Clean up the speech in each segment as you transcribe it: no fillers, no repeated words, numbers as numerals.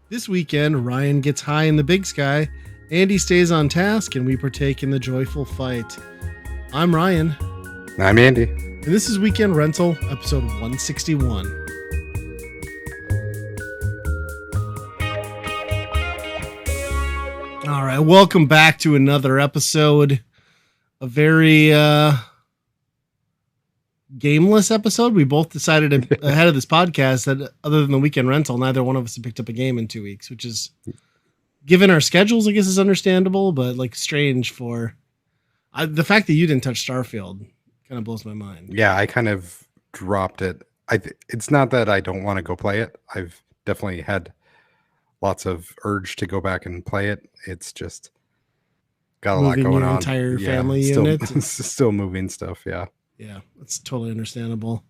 This weekend, Ryan gets high in the big sky, Andy stays on task, and we partake in the joyful fight. I'm Ryan. I'm Andy. And this is Weekend Rental, episode 161. All right, welcome back to another episode. A very gameless episode. We both decided ahead of this podcast that other than the Weekend Rental, neither one of us had picked up a game in 2 weeks, which is, given our schedules, I guess is understandable, but like strange for the fact that you didn't touch Starfield kind of blows my mind. Yeah, I kind of dropped it. It's not that I don't want to go play it. I've definitely had lots of urge to go back and play it. It's just got a lot going on. Entire family unit. Still moving stuff. Yeah. Yeah, that's totally understandable.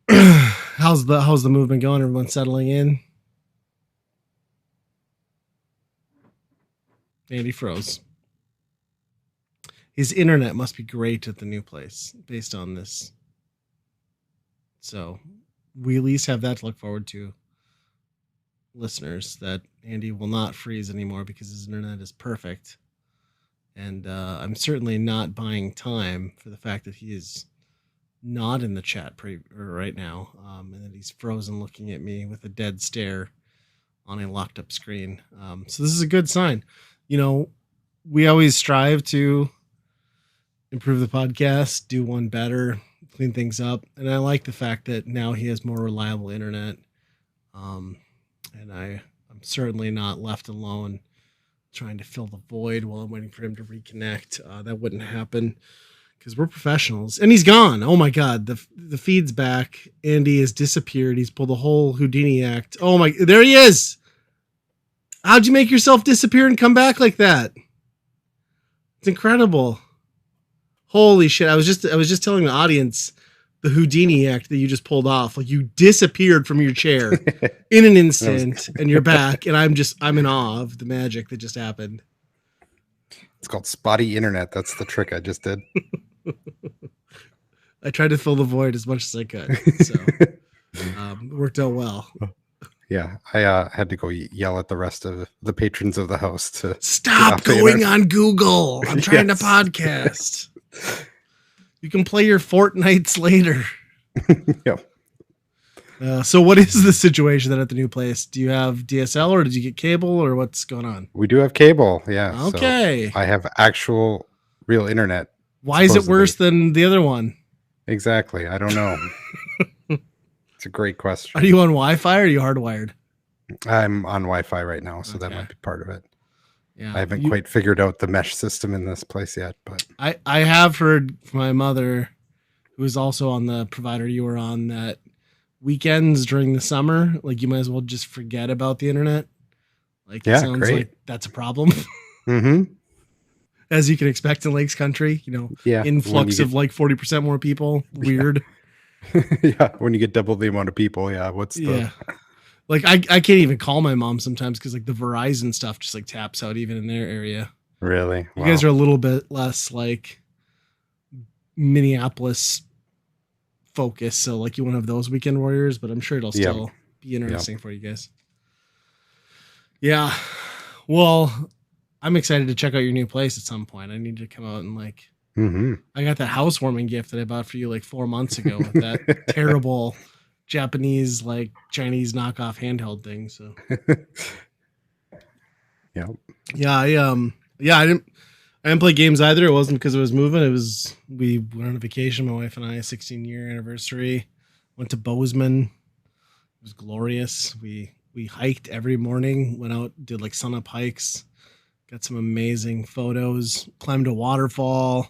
How's the movement going? Everyone settling in? Andy froze. His internet must be great at the new place based on this. So we at least have that to look forward to, listeners, that Andy will not freeze anymore because his internet is perfect. And I'm certainly not buying time for the fact that he is not in the chat right now, and that he's frozen looking at me with a dead stare on a locked up screen. So this is a good sign. You know, we always strive to improve the podcast, do one better, clean things up. And I like the fact that now he has more reliable internet. And I'm certainly not left alone trying to fill the void while I'm waiting for him to reconnect. That wouldn't happen because we're professionals. And he's gone. Oh my God. The feed's back. Andy has disappeared. He's pulled the whole Houdini act. Oh my, there he is. How'd you make yourself disappear and come back like that? It's incredible. Holy shit. I was just telling the audience the Houdini act that you just pulled off. Like, you disappeared from your chair in an instant and you're back. And I'm in awe of the magic that just happened. It's called spotty internet. That's the trick I just did. I tried to fill the void as much as I could. So it worked out well. Yeah. I had to go yell at the rest of the patrons of the house to stop going on Google. I'm trying to podcast. You can play your Fortnites later. Yep. So what is the situation then at the new place? Do you have DSL or did you get cable or what's going on? We do have cable. Yeah. Okay. So I have actual real internet. Why is it worse than the other one? Exactly. I don't know. It's a great question. Are you on Wi-Fi or are you hardwired? I'm on Wi-Fi right now, so that might be part of it. Yeah, I haven't quite figured out the mesh system in this place yet, but I have heard from my mother, who is also on the provider you were on, that weekends during the summer, like, you might as well just forget about the internet. Like, it sounds great. like that's a problem. Mm-hmm. As you can expect in Lakes Country, influx of like 40% more people. Weird. Yeah, when you get double the amount of people, like I can't even call my mom sometimes because like the Verizon stuff just like taps out even in their area. Really? You guys are a little bit less like Minneapolis focused, so like you won't have those weekend warriors, but I'm sure it'll still be interesting for you guys. Yeah. Well, I'm excited to check out your new place at some point. I need to come out and like I got that housewarming gift that I bought for you like 4 months ago with that terrible Japanese, like Chinese knockoff handheld thing. So I didn't play games either. It wasn't because it was moving. It was, we went on a vacation, my wife and I, 16-year anniversary, went to Bozeman. It was glorious. We hiked every morning, went out, did like sun up hikes, got some amazing photos, climbed a waterfall,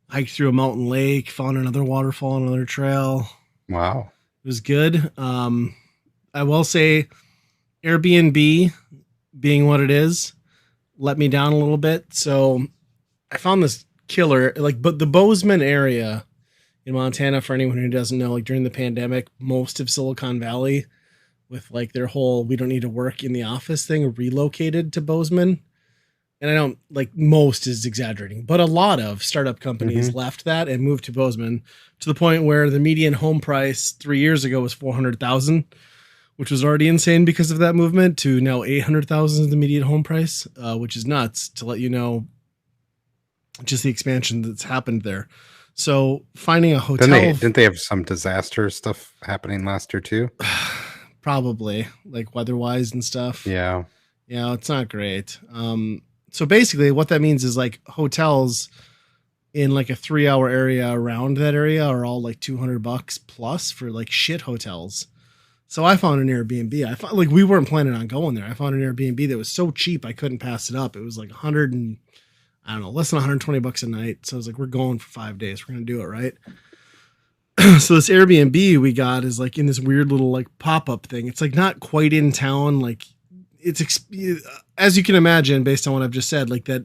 hiked through a mountain lake, found another waterfall, another trail. Wow. It was good. I will say Airbnb, being what it is, let me down a little bit. So I found this killer, but the Bozeman area in Montana, for anyone who doesn't know, like during the pandemic, most of Silicon Valley with like their whole, we don't need to work in the office thing, relocated to Bozeman. And I don't, like, most is exaggerating, but a lot of startup companies left that and moved to Bozeman, to the point where the median home price 3 years ago was $400,000. which was already insane because of that movement, to now 800,000 is the median home price, which is nuts, to let you know just the expansion that's happened there. So finding a Then hotel, didn't they have some disaster stuff happening last year too? probably like weather-wise and stuff. Yeah. Yeah, it's not great. So basically what that means is like hotels in like a 3-hour area around that area are all like $200 plus for like shit hotels. So I found an Airbnb. I found, like, we weren't planning on going there. I found an Airbnb that was so cheap I couldn't pass it up. It was like 100 and I don't know, less than $120 a night. So I was like, we're going for 5 days. We're gonna do it, right? So this Airbnb we got is like in this weird little like pop-up thing. It's like not quite in town. Like it's as you can imagine, based on what I've just said, like that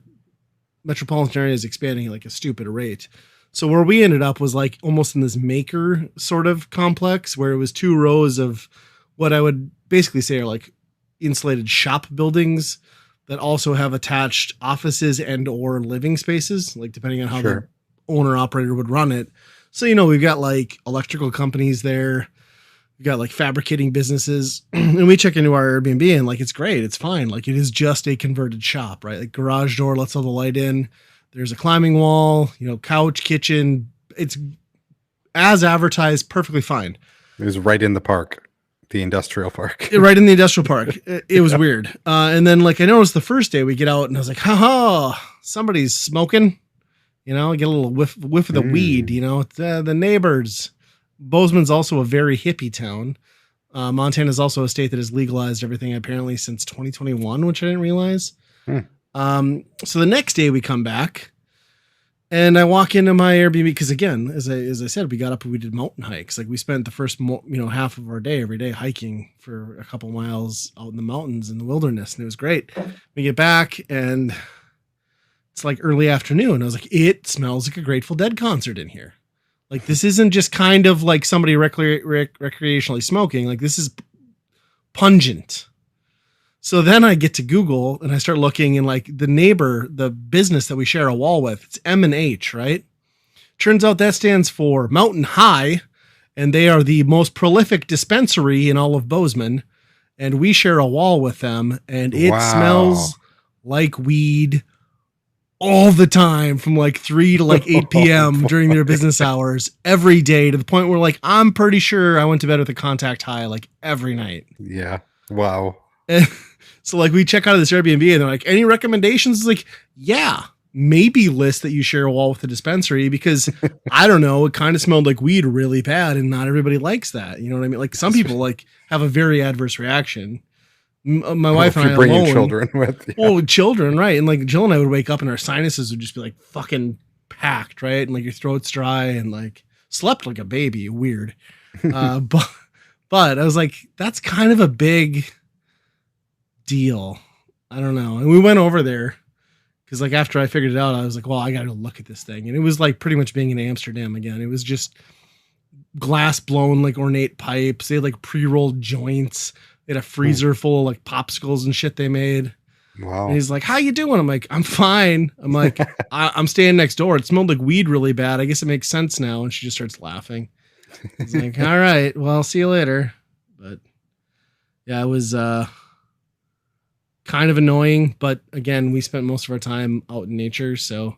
metropolitan area is expanding at like a stupid rate. So where we ended up was like almost in this maker sort of complex where it was 2 rows of what I would basically say are like insulated shop buildings that also have attached offices and or living spaces, like depending on how the owner operator would run it. So, you know, we've got like electrical companies there. We've got like fabricating businesses and we check into our Airbnb and like, it's great. It's fine. Like it is just a converted shop, right? Like garage door lets all the light in. There's a climbing wall, you know, couch, kitchen. It's as advertised, perfectly fine. It was right in the park, the industrial park. Right in the industrial park. It was weird. And then like I noticed the first day we get out and I was like, haha, somebody's smoking. You know, get a little whiff of the weed, you know, the neighbors. Bozeman's also a very hippie town. Montana is also a state that has legalized everything apparently since 2021, which I didn't realize. So the next day we come back and I walk into my Airbnb because again, as I said, we got up and we did mountain hikes. Like we spent the first, half of our day every day hiking for a couple miles out in the mountains in the wilderness. And it was great. We get back and it's like early afternoon. I was like, it smells like a Grateful Dead concert in here. Like this isn't just kind of like somebody recreationally smoking. Like this is pungent. So then I get to Google and I start looking and like the business that we share a wall with, it's M&H, right? Turns out that stands for Mountain High, and they are the most prolific dispensary in all of Bozeman. And we share a wall with them, and it smells like weed all the time from like 3 to like 8 p.m. during their business hours every day, to the point where like I'm pretty sure I went to bed with a contact high like every night. Yeah. Wow. So like we check out of this Airbnb and they're like, any recommendations? It's like, yeah, maybe list that you share a wall with the dispensary because I don't know, it kind of smelled like weed really bad and not everybody likes that. You know what I mean? Like some people like have a very adverse reaction. My wife and I bring alone, your children with. Yeah. Well, children, right? And like Jill and I would wake up and our sinuses would just be like fucking packed, right? And like your throat's dry and like slept like a baby. Weird. But I was like, that's kind of a big deal. I don't know. And we went over there because like after I figured it out, I was like, well, I gotta look at this thing. And it was like pretty much being in Amsterdam again. It was just glass blown like ornate pipes. They had like pre-rolled joints. They had a freezer full of like popsicles and shit they made. Wow. And he's like, how you doing? I'm like, I'm fine. I'm like, I'm staying next door. It smelled like weed really bad. I guess it makes sense now. And she just starts laughing. He's like, all right, well, I'll see you later. But yeah, it was kind of annoying. But again, we spent most of our time out in nature. So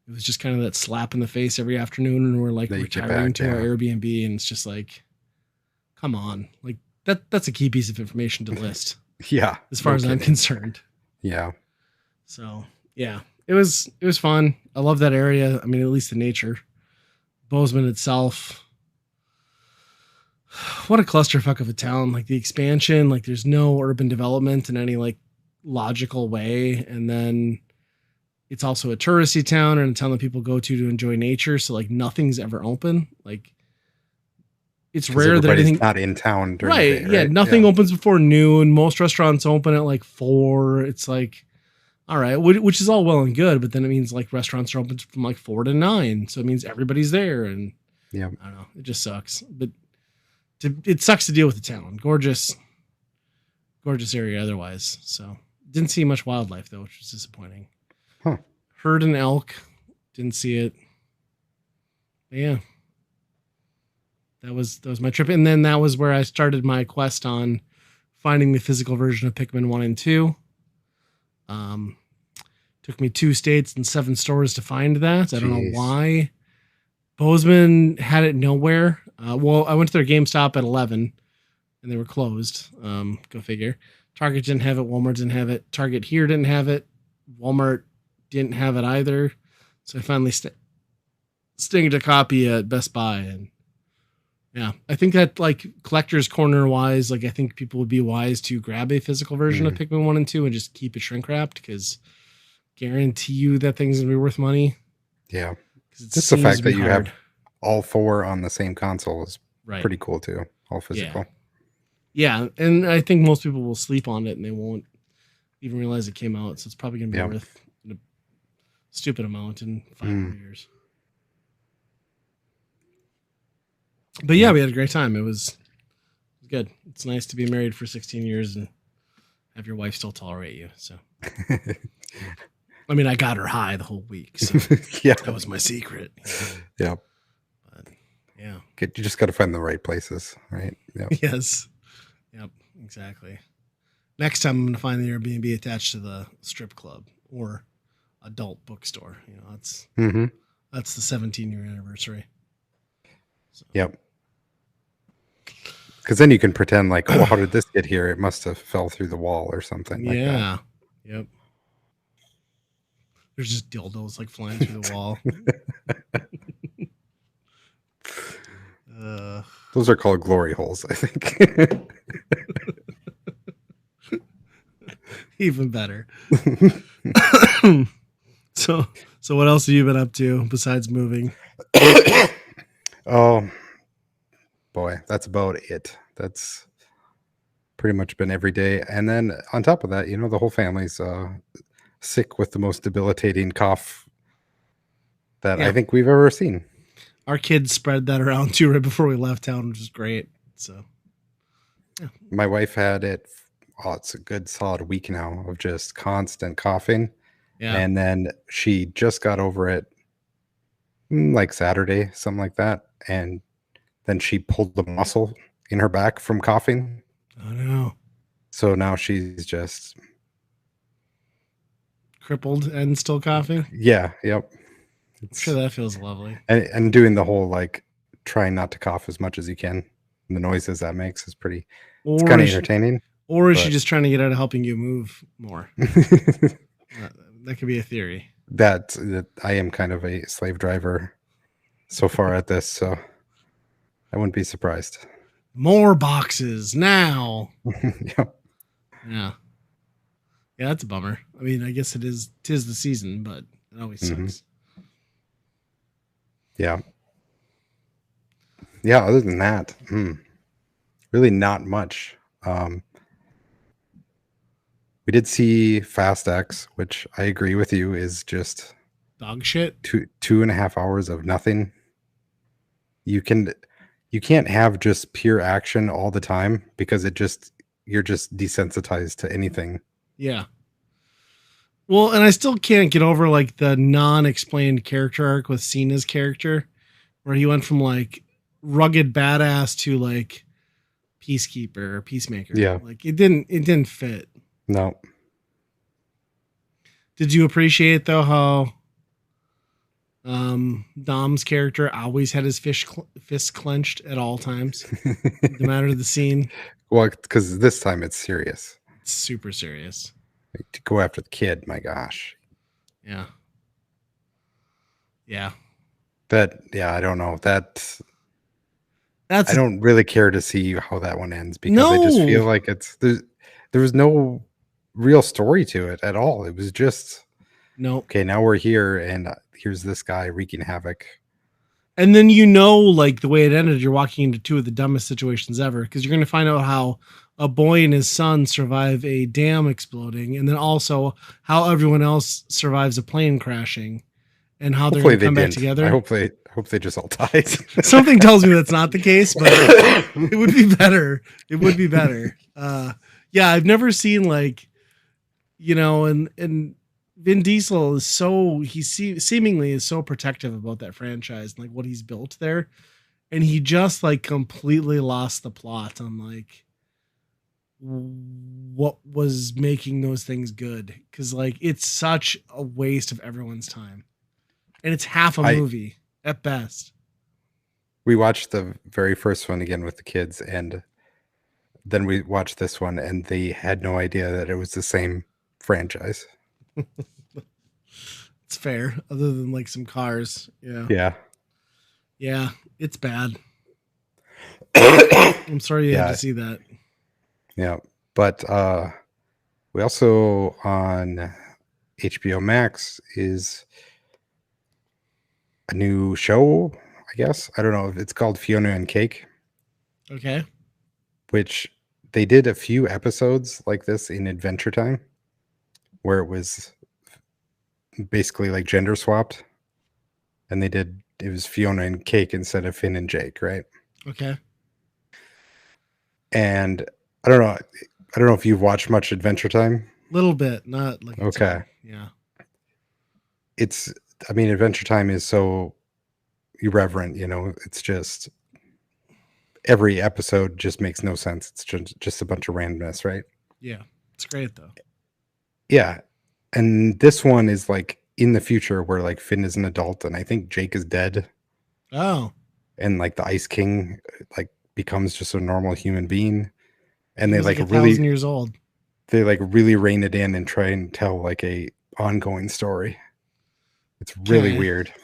it was just kind of that slap in the face every afternoon. And we're like retiring to our Airbnb. And it's just like, come on. Like that's a key piece of information to list. Yeah. As far as I'm concerned. Yeah. So yeah, it was fun. I love that area. I mean, at least the nature. Bozeman itself. What a clusterfuck of a town. Like the expansion, like there's no urban development in any like logical way. And then it's also a touristy town and a town that people go to enjoy nature. So like nothing's ever open. Like it's rare that anything's not in town during the day, right? Yeah, nothing opens before noon. Most restaurants open at like 4. It's like, all right, which is all well and good, but then it means like restaurants are open from like 4 to 9. So it means everybody's there. And yeah, I don't know. It just sucks. But it sucks to deal with the town. Gorgeous area otherwise. So didn't see much wildlife though, which was disappointing. Huh. Heard an elk. Didn't see it. But yeah. that was my trip, and then that was where I started my quest on finding the physical version of Pikmin 1 and 2. Took me 2 states and 7 stores to find that. I don't know Jeez. why. Bozeman had it nowhere. Well, I went to their GameStop at 11 and they were closed. Go figure. Target didn't have it. Walmart didn't have it. Target here didn't have it. Walmart didn't have it either. So I finally stinged a copy at Best Buy. And yeah, I think that like collector's corner wise, like I think people would be wise to grab a physical version of Pikmin 1 and 2 and just keep it shrink wrapped, because guarantee you that thing's gonna be worth money. Yeah. Just the fact that you have all 4 on the same console is pretty cool too. All physical. Yeah. And I think most people will sleep on it and they won't even realize it came out. So it's probably going to be worth a stupid amount in 5 years. But yeah, we had a great time. It was good. It's nice to be married for 16 years and have your wife still tolerate you. So, I mean, I got her high the whole week. So that was my secret. Yeah. But, yeah. You just got to find the right places, right? Yep. Yes. Yep. Exactly. Next time I'm going to find the Airbnb attached to the strip club or adult bookstore. You know, that's the 17-year anniversary. So. Yep. Because then you can pretend like, oh, how did this get here? It must have fell through the wall or something. Like that. Yep. There's just dildos like flying through the wall. Those are called glory holes, I think. Even better. So what else have you been up to besides moving? Oh boy, that's about it. That's pretty much been every day. And then on top of that, the whole family's sick with the most debilitating cough that I think we've ever seen. Our kids spread that around too right before we left town, which is great. So my wife had it. Oh, it's a good solid week now of just constant coughing. Yeah. And then she just got over it like Saturday, something like that. And then she pulled the muscle in her back from coughing. Oh no. So now she's just crippled and still coughing. Yeah. Yep. I'm sure that feels lovely. And doing the whole like trying not to cough as much as you can. And the noises that makes is pretty. It's kind of entertaining. Or is she just trying to get out of helping you move more? That could be a theory. That I am kind of a slave driver so far at this, so I wouldn't be surprised. More boxes now. Yep. Yeah. Yeah, that's a bummer. I mean, I guess tis the season, but it always sucks. Yeah. Yeah, other than that, really not much. We did see Fast X, which I agree with you is just dog shit. 2.5 hours of nothing. You can't have just pure action all the time because you're just desensitized to anything. Yeah. Well, and I still can't get over like the non-explained character arc with Cena's character, where he went from like rugged badass to like peacekeeper or peacemaker. Yeah. Like it didn't fit. No. Did you appreciate though how Dom's character always had his fist clenched at all times, no matter the scene? Well, because this time it's serious. It's super serious. Like, to go after the kid, my gosh. Yeah. Yeah. I don't know. That's I don't really care to see how that one ends because I just feel like there was no real story to it at all. It was just okay, now we're here and here's this guy wreaking havoc. And then like the way it ended, you're walking into two of the dumbest situations ever, because you're going to find out how a boy and his son survive a dam exploding, and then also how everyone else survives a plane crashing, and how they're going to come back together. I hope they just all died. Something tells me that's not the case, but it would be better. It would be better. Yeah, I've never seen like, and Vin Diesel is seemingly is so protective about that franchise and like what he's built there. and he just like completely lost the plot on like what was making those things good, because like it's such a waste of everyone's time, and it's half a I movie at best. We watched the very first one again with the kids, and then we watched this one, and they had no idea that it was the same franchise. It's fair, other than like some cars. Yeah, Yeah. yeah, it's bad. I'm sorry you had to Yeah. see that. Yeah. But we also on HBO Max is a new show, I guess. I don't know if it's called Fiona and Cake, Okay. which they did a few episodes like this in Adventure Time where it was basically like gender swapped, and it was Fiona and Cake instead of Finn and Jake, right? Okay. And I don't know. I don't know if you've watched much Adventure Time. Little bit, not like a Okay. ton. Yeah. It's, I mean, Adventure Time is so irreverent, it's just every episode just makes no sense. It's just a bunch of randomness, right? Yeah. It's great though. Yeah. And this one is like in the future where like Finn is an adult and I think Jake is dead, Oh, and like the Ice King like becomes just a normal human being, and he they was like like 1,000 years old. really rein it in and try and tell like a ongoing story. It's really Okay. weird.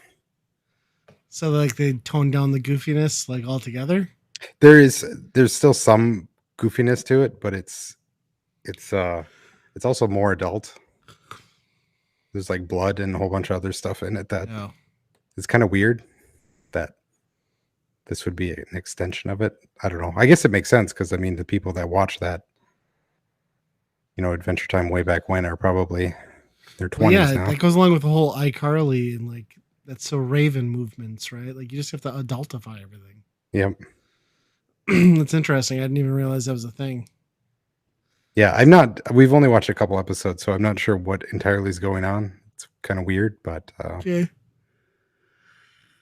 So like they toned down the goofiness like altogether. There's still some goofiness to it, but it's also more adult. There's like blood and a whole bunch of other stuff in it that Oh. is kind of weird that this would be an extension of it. I don't know. I guess it makes sense because I mean the people that watch that, Adventure Time way back when are probably their Well, 20s yeah, now. that goes along with the whole iCarly and like that's so Raven movements, right? Like you just have to adultify everything. Yep. That's interesting. I didn't even realize that was a thing. Yeah, I'm not. We've only watched a couple episodes, so I'm not sure what entirely is going on. It's kind of weird, but Okay.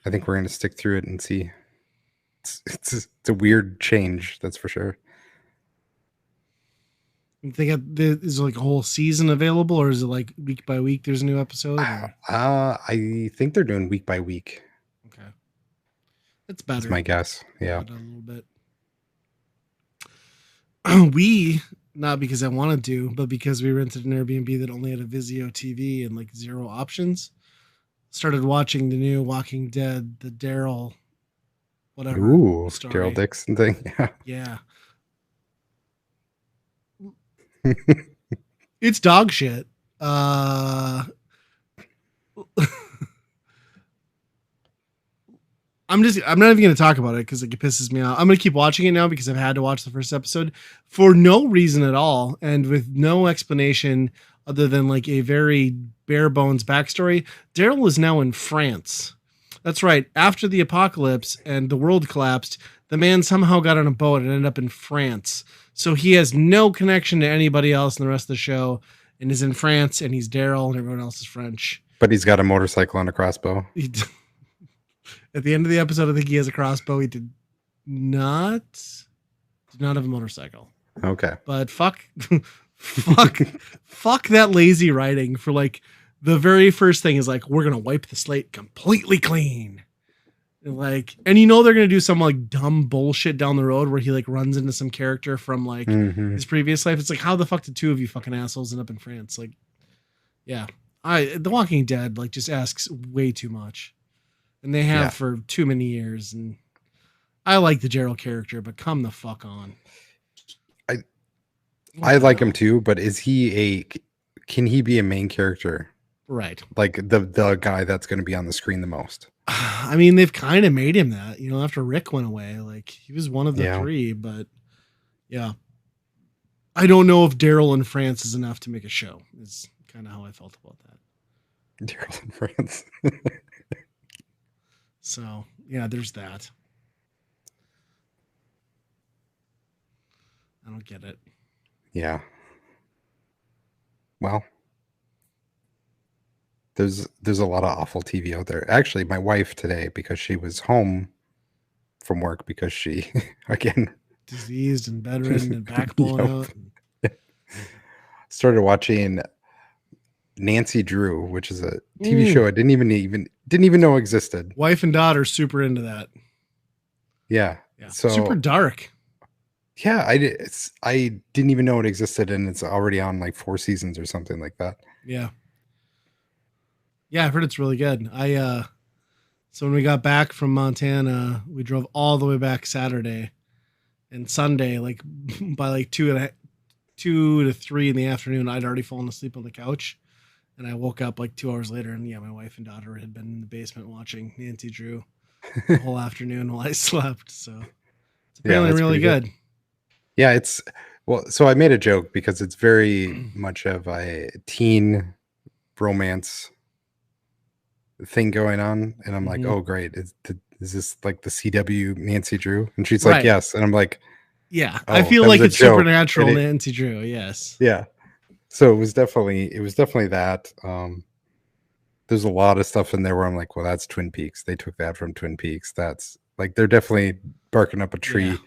I think we're going to stick through it and see. It's a weird change, that's for sure. You think is there like a whole season available, or is it like week by week? There's a new episode, or I think they're doing week by week. okay, that's That's better. my guess. Yeah. Add a little bit. We, not because I wanted to, but because we rented an Airbnb that only had a Vizio TV and like zero options, started watching the new Walking Dead, the Daryl, whatever Ooh, Daryl story. Dixon thing. Yeah, it's dog shit. I'm not even going to talk about it because like, it pisses me off. I'm going to keep watching it now because I've had to watch the first episode for no reason at all and with no explanation other than like a very bare bones backstory. Daryl is now in France. That's right. After the apocalypse and the world collapsed, the man somehow got on a boat and ended up in France. So he has no connection to anybody else in the rest of the show and is in France, and he's Daryl and everyone else is French. But he's got a motorcycle and a crossbow. At the end of the episode, I think he has a crossbow. He not did not have a motorcycle. Okay. But fuck that lazy writing for like the very first thing is like we're gonna wipe the slate completely clean. And like, and they're gonna do some like dumb bullshit down the road where he like runs into some character from like his previous life. It's like, how the fuck did two of you fucking assholes end up in France? Like, yeah, The Walking Dead like just asks way too much, and they have for too many years. And I like the Gerald character, but come the fuck on. I like him too, but can he be a main character? Right. Like the guy that's going to be on the screen the most. I mean, they've kind of made him that, after Rick went away. Like he was one of the three, but yeah. I don't know if Daryl in France is enough to make a show. Is kind of how I felt about that. Daryl in France. So yeah, there's that. I don't get it. Yeah. Well, there's a lot of awful TV out there. Actually, my wife today, because she was home from work because she, again, Diseased and bedridden and back blown out. started watching Nancy Drew, which is a TV show I didn't even know existed. Wife and daughter super into that. Yeah. So super dark. Yeah, I didn't even know it existed, and it's already on like 4 seasons or something like that. Yeah. Yeah, I've heard it's really good. So when we got back from Montana, we drove all the way back Saturday, and Sunday, like by like 2 to 3 in the afternoon, I'd already fallen asleep on the couch, and I woke up like 2 hours later, and my wife and daughter had been in the basement watching Nancy Drew the whole afternoon while I slept. So it's apparently really good. Yeah, so I made a joke because it's very much of a teen romance thing going on, and I'm like, oh great, is this like the CW Nancy Drew? And she's like, yes, and I'm like, yeah, I feel like it's Supernatural Nancy Drew. Yes. Yeah. So it was definitely that. There's a lot of stuff in there where I'm like, well, that's Twin Peaks. They took that from Twin Peaks. That's like, they're definitely barking up a tree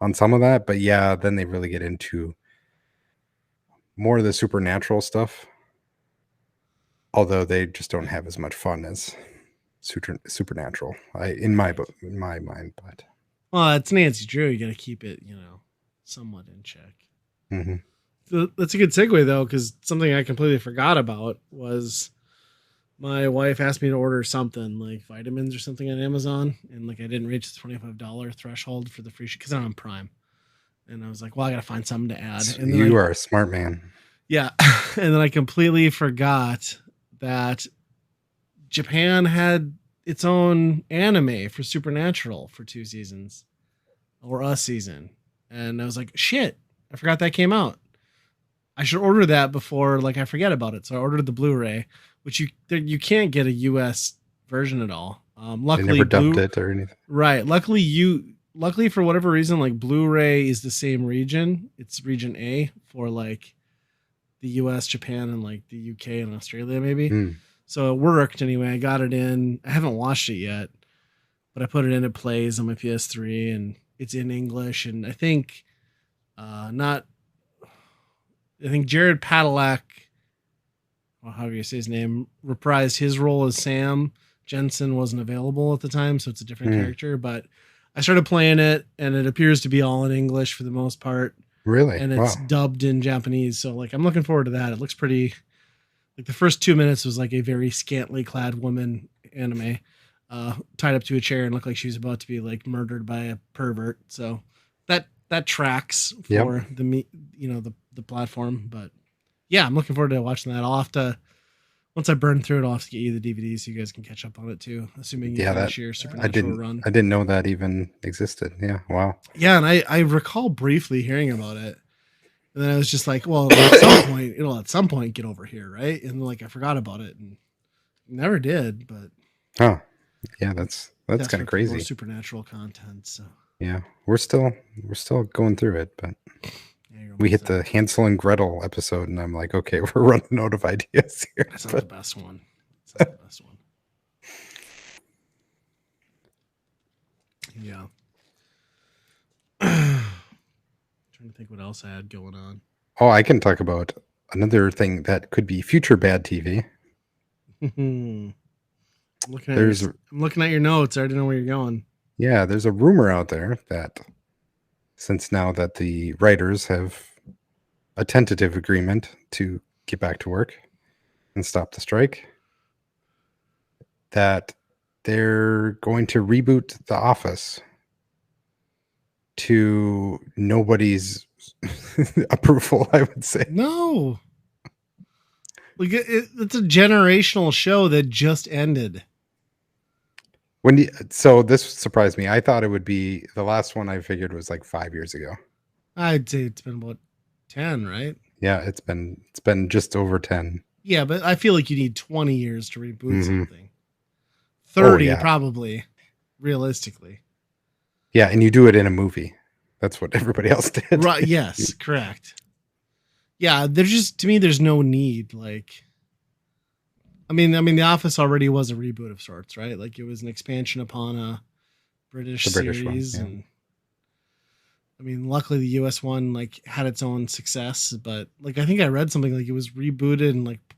on some of that. But yeah, then they really get into more of the supernatural stuff. Although they just don't have as much fun as Supernatural, in my mind. But well, it's Nancy Drew. You got to keep it, somewhat in check. Mm-hmm. So that's a good segue though, because something I completely forgot about was my wife asked me to order something like vitamins or something on Amazon, and like I didn't reach the $25 threshold for the free shit because I'm on Prime, and I was like, well, I got to find something to add. And you are a smart man. Yeah, and then I completely forgot that Japan had its own anime for Supernatural for 2 seasons or a season. And I was like, shit, I forgot that came out. I should order that before like I forget about it. So I ordered the Blu-ray, which you can't get a US version at all. Luckily, they never dubbed it or anything. Right. Luckily for whatever reason, like Blu-ray is the same region. It's region A for like the US, Japan, and like the UK and Australia, maybe. So it worked anyway. I got it in. I haven't watched it yet, but I put it in. It plays on my PS3, and it's in English. And I think, Jared Padalecki, or however you say his name, reprised his role as Sam. Jensen wasn't available at the time, so it's a different character. But I started playing it, and it appears to be all in English for the most part. Really? And it's dubbed in Japanese. So like I'm looking forward to that. It looks pretty, like the first 2 minutes was like a very scantily clad woman anime, tied up to a chair and looked like she was about to be like murdered by a pervert. So that tracks for the platform. But yeah, I'm looking forward to watching that. I'll have to, once I burn through it, I'll have to get you the DVD so you guys can catch up on it too, assuming you finish your Supernatural run. I didn't know that even existed. Yeah. Wow. Yeah. And I recall briefly hearing about it. And then I was just like, well, it'll at some point get over here, right? And like I forgot about it and never did, but yeah, that's kind of crazy. Supernatural content. So yeah, we're still going through it, but we hit the Hansel and Gretel episode, and I'm like, okay, we're running out of ideas here. That's not the best one. That's not the best one. Yeah. Trying to think what else I had going on. Oh, I can talk about another thing that could be future bad TV. I'm looking at your notes. I already know where you're going. Yeah, there's a rumor out there that since now that the writers have a tentative agreement to get back to work and stop the strike, that they're going to reboot The Office to nobody's approval, I would say. No. Like it's a generational show that just ended. So this surprised me. I thought it would be the last one. I figured was like 5 years ago. I'd say it's been about 10, right? Yeah, it's been just over 10. Yeah, but I feel like you need 20 years to reboot something. 30 probably, realistically. Yeah, and you do it in a movie. That's what everybody else did. Right? Yes, correct. Yeah, there's no need. Like, I mean, The Office already was a reboot of sorts, right? Like it was an expansion upon British The British one. series, Yeah. and I mean, luckily the US one like had its own success, but like I think I read something like it was rebooted and like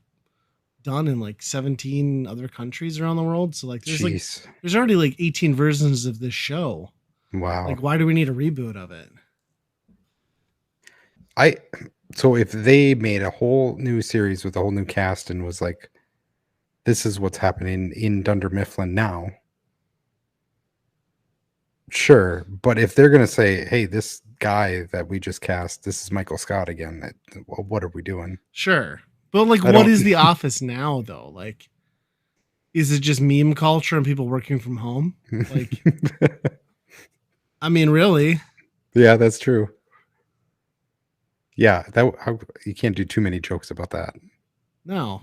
done in like 17 other countries around the world. So like Jeez. there's already like 18 versions of this show. Wow. Like why do we need a reboot of it? I so if they made a whole new series with a whole new cast and was like, this is what's happening in Dunder Mifflin now. Sure, but if they're gonna say, "Hey, this guy that we just cast, this is Michael Scott again," well, what are we doing? Sure. But like I what don't. is The Office now though? Like is it just meme culture and people working from home? Like I mean really? Yeah, that's true. Yeah, you can't do too many jokes about that. No.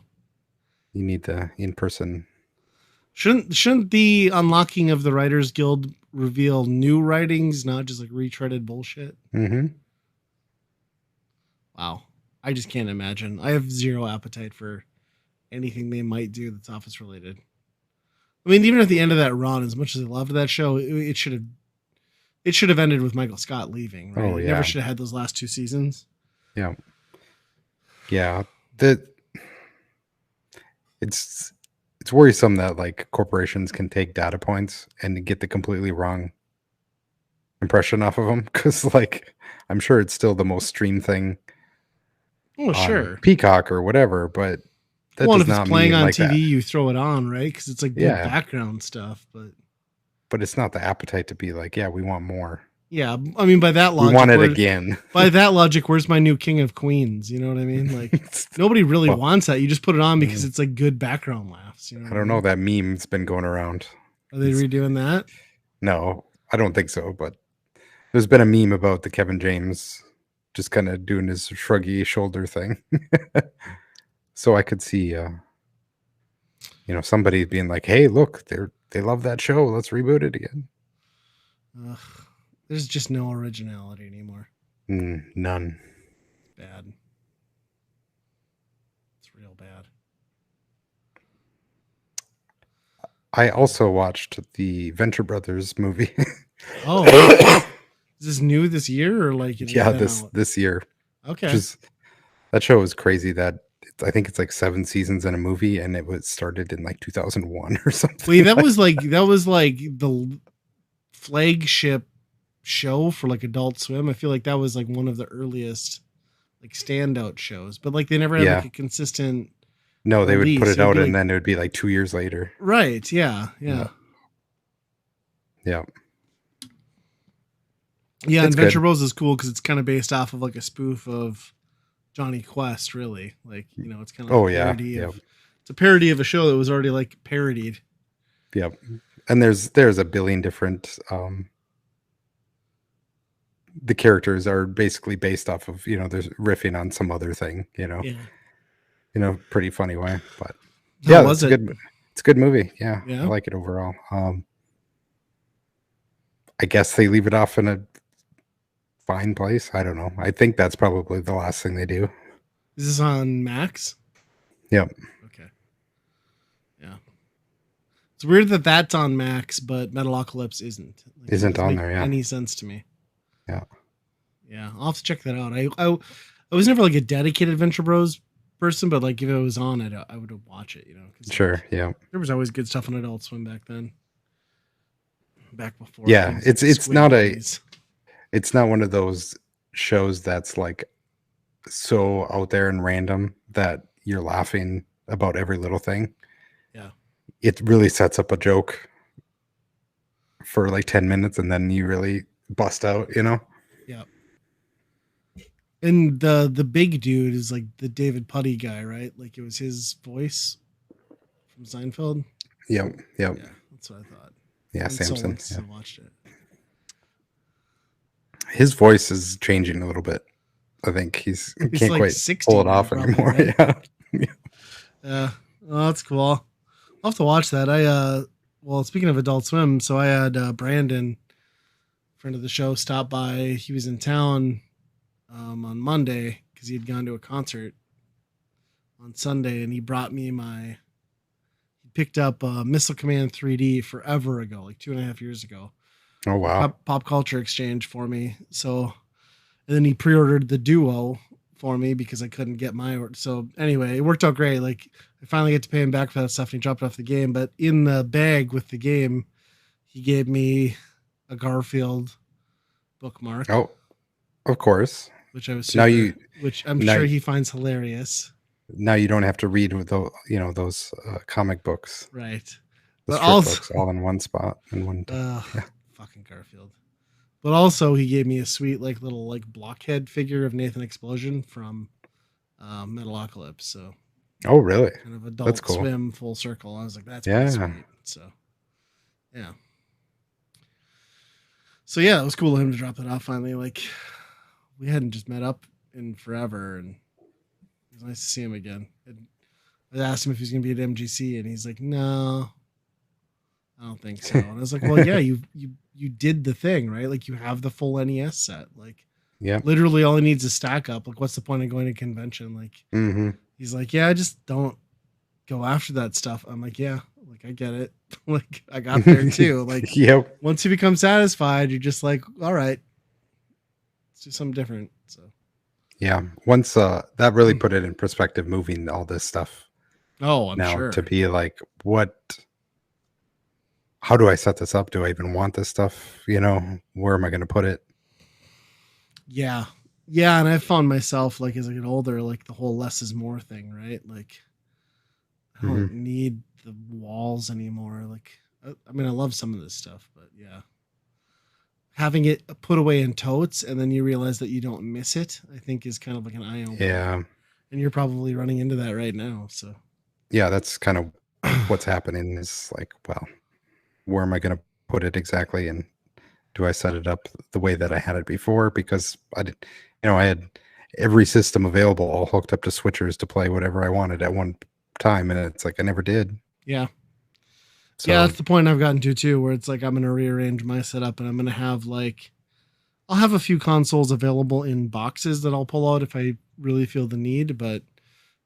You need the in person. Shouldn't the unlocking of the Writers Guild reveal new writings, not just like retreaded bullshit? Mm-hmm. Wow. I just can't imagine. I have zero appetite for anything they might do that's Office related. I mean, even at the end of that run, as much as I loved that show, it should have ended with Michael Scott leaving, right? Oh It never yeah, should have had those last two seasons. yeah, yeah. The it's it's worrisome that like corporations can take data points and get the completely wrong impression off of them because like I'm sure it's still the most streamed thing Oh, on sure. Peacock or whatever, but that Well, and does if it's not playing mean on like TV, that. you throw it on, right? Because it's like good Yeah, background stuff. but it's not the appetite to be like, yeah, we want more. Yeah, I mean, We want it again. by that logic, where's my new King of Queens? You know what I mean? Like nobody really Well, wants that. You just put it on because it's like good background laughs. You know I what I don't know. mean? That meme's been going around. Are they redoing that? No, I don't think so. But there's been a meme about the Kevin James just kind of doing his shruggy shoulder thing. So I could see, somebody being like, "Hey, look, they love that show. Let's reboot it again." Ugh, there's just no originality anymore. None. Bad. It's real bad. I also watched the Venture Brothers movie. Oh, is this new this year or like it has Yeah, been this out? this year, which Okay. is that show is crazy. I think it's like 7 seasons in a movie, and it was started in like 2001 or something. Wait, that was like the flagship show for like Adult Swim. I feel like that was like one of the earliest like standout shows, but like they never had Yeah. like a consistent No, they would put release. it out, and Like then it would be like 2 years later. right, yeah. Yeah. Yeah, It's and Venture good. Bros is cool because it's kind of based off of like a spoof of Johnny Quest, really. Like, it's kind of like Oh a yeah, parody yeah, of it's a parody of a show that was already like parodied. yep. And there's a billion different. The characters are basically based off of there's riffing on some other thing, Yeah. pretty funny way. But How yeah, was it? it's a good movie. Yeah, I Yeah. like it overall. I guess they leave it off in a fine place. I don't know. I think that's probably the last thing they do. Is this on Max? Yep. Okay. Yeah. It's weird that that's on Max, but Metalocalypse isn't. Like, Isn't it doesn't on make there, yeah. any sense to me. Yeah. Yeah, I'll have to check that out. I was never like a dedicated Venture Bros person, but like if it was on, I would watch it. 'Cause, Sure. like, Yeah. there was always good stuff on Adult Swim back then. Back before. Yeah. things like It's not Squidbillies. it's not one of those shows that's like so out there and random that you're laughing about every little thing. Yeah. It really sets up a joke for like 10 minutes and then you really bust out. Yeah. And the big dude is like the David Putty guy, right? Like it was his voice from Seinfeld. Yep. Yeah, that's what I thought. Yeah, It's so long Samson. since I watched it. His voice is changing a little bit. I think he He's can't like quite 60 pull it now, off probably, anymore. right? Yeah. Yeah. Oh, that's cool. I'll have to watch that. Well, speaking of Adult Swim, so I had Brandon, friend of the show, stop by. He was in town on Monday because he had gone to a concert on Sunday, and he brought me he picked up Missile Command 3D forever ago, like 2.5 years ago. Oh like wow. pop culture exchange for me. So and then he pre-ordered the Duo for me because I couldn't get my order. So anyway, it worked out great. Like I finally get to pay him back for that stuff, and he dropped off the game. But in the bag with the game, he gave me a Garfield bookmark, Oh, of course. which I was Now super, you which I'm now sure he finds hilarious. now you don't have to read with those comic books, Right. the But strip also, books, all in one spot in one. uh, Yeah. fucking Garfield. But also, he gave me a sweet, like, little, like, blockhead figure of Nathan Explosion from Metalocalypse. So, Oh really? kind of That's adult cool. swim full circle. I was like, that's pretty Yeah. sweet. So, yeah. So, yeah, it was cool of him to drop that off finally. Like, we hadn't just met up in forever, and it was nice to see him again. And I asked him if he's going to be at MGC, and he's like, no, I don't think so. And I was like, well, yeah, you did the thing, right? Like, you have the full NES set. Like, Yeah. literally all he needs is stack up. Like, what's the point of going to convention? Like, Mm-hmm. he's like, yeah, I just don't go after that stuff. I'm like, yeah, like I get it. Like I got there too. Like Yep. once you become satisfied, you're just like, all right, let's do something different. So Yeah. Once that really put it in perspective, moving all this stuff oh, I'm now to sure. be like, how do I set this up? Do I even want this stuff? Where am I going to put it? Yeah. Yeah. And I found myself like as I get older, like the whole less is more thing, right? Like I Hmm. don't need the walls anymore. Like I mean, I love some of this stuff, but yeah. Having it put away in totes and then you realize that you don't miss it, I think is kind of like an eye opener. Yeah. And you're probably running into that right now. So Yeah. That's kind of what's happening is like, well, where am I going to put it exactly? And do I set it up the way that I had it before? Because I had every system available all hooked up to switchers to play whatever I wanted at one time. And it's like, I never did. yeah. Yeah, So, that's the point I've gotten to too, where it's like I'm gonna rearrange my setup and I'm gonna have like I'll have a few consoles available in boxes that I'll pull out if I really feel the need, but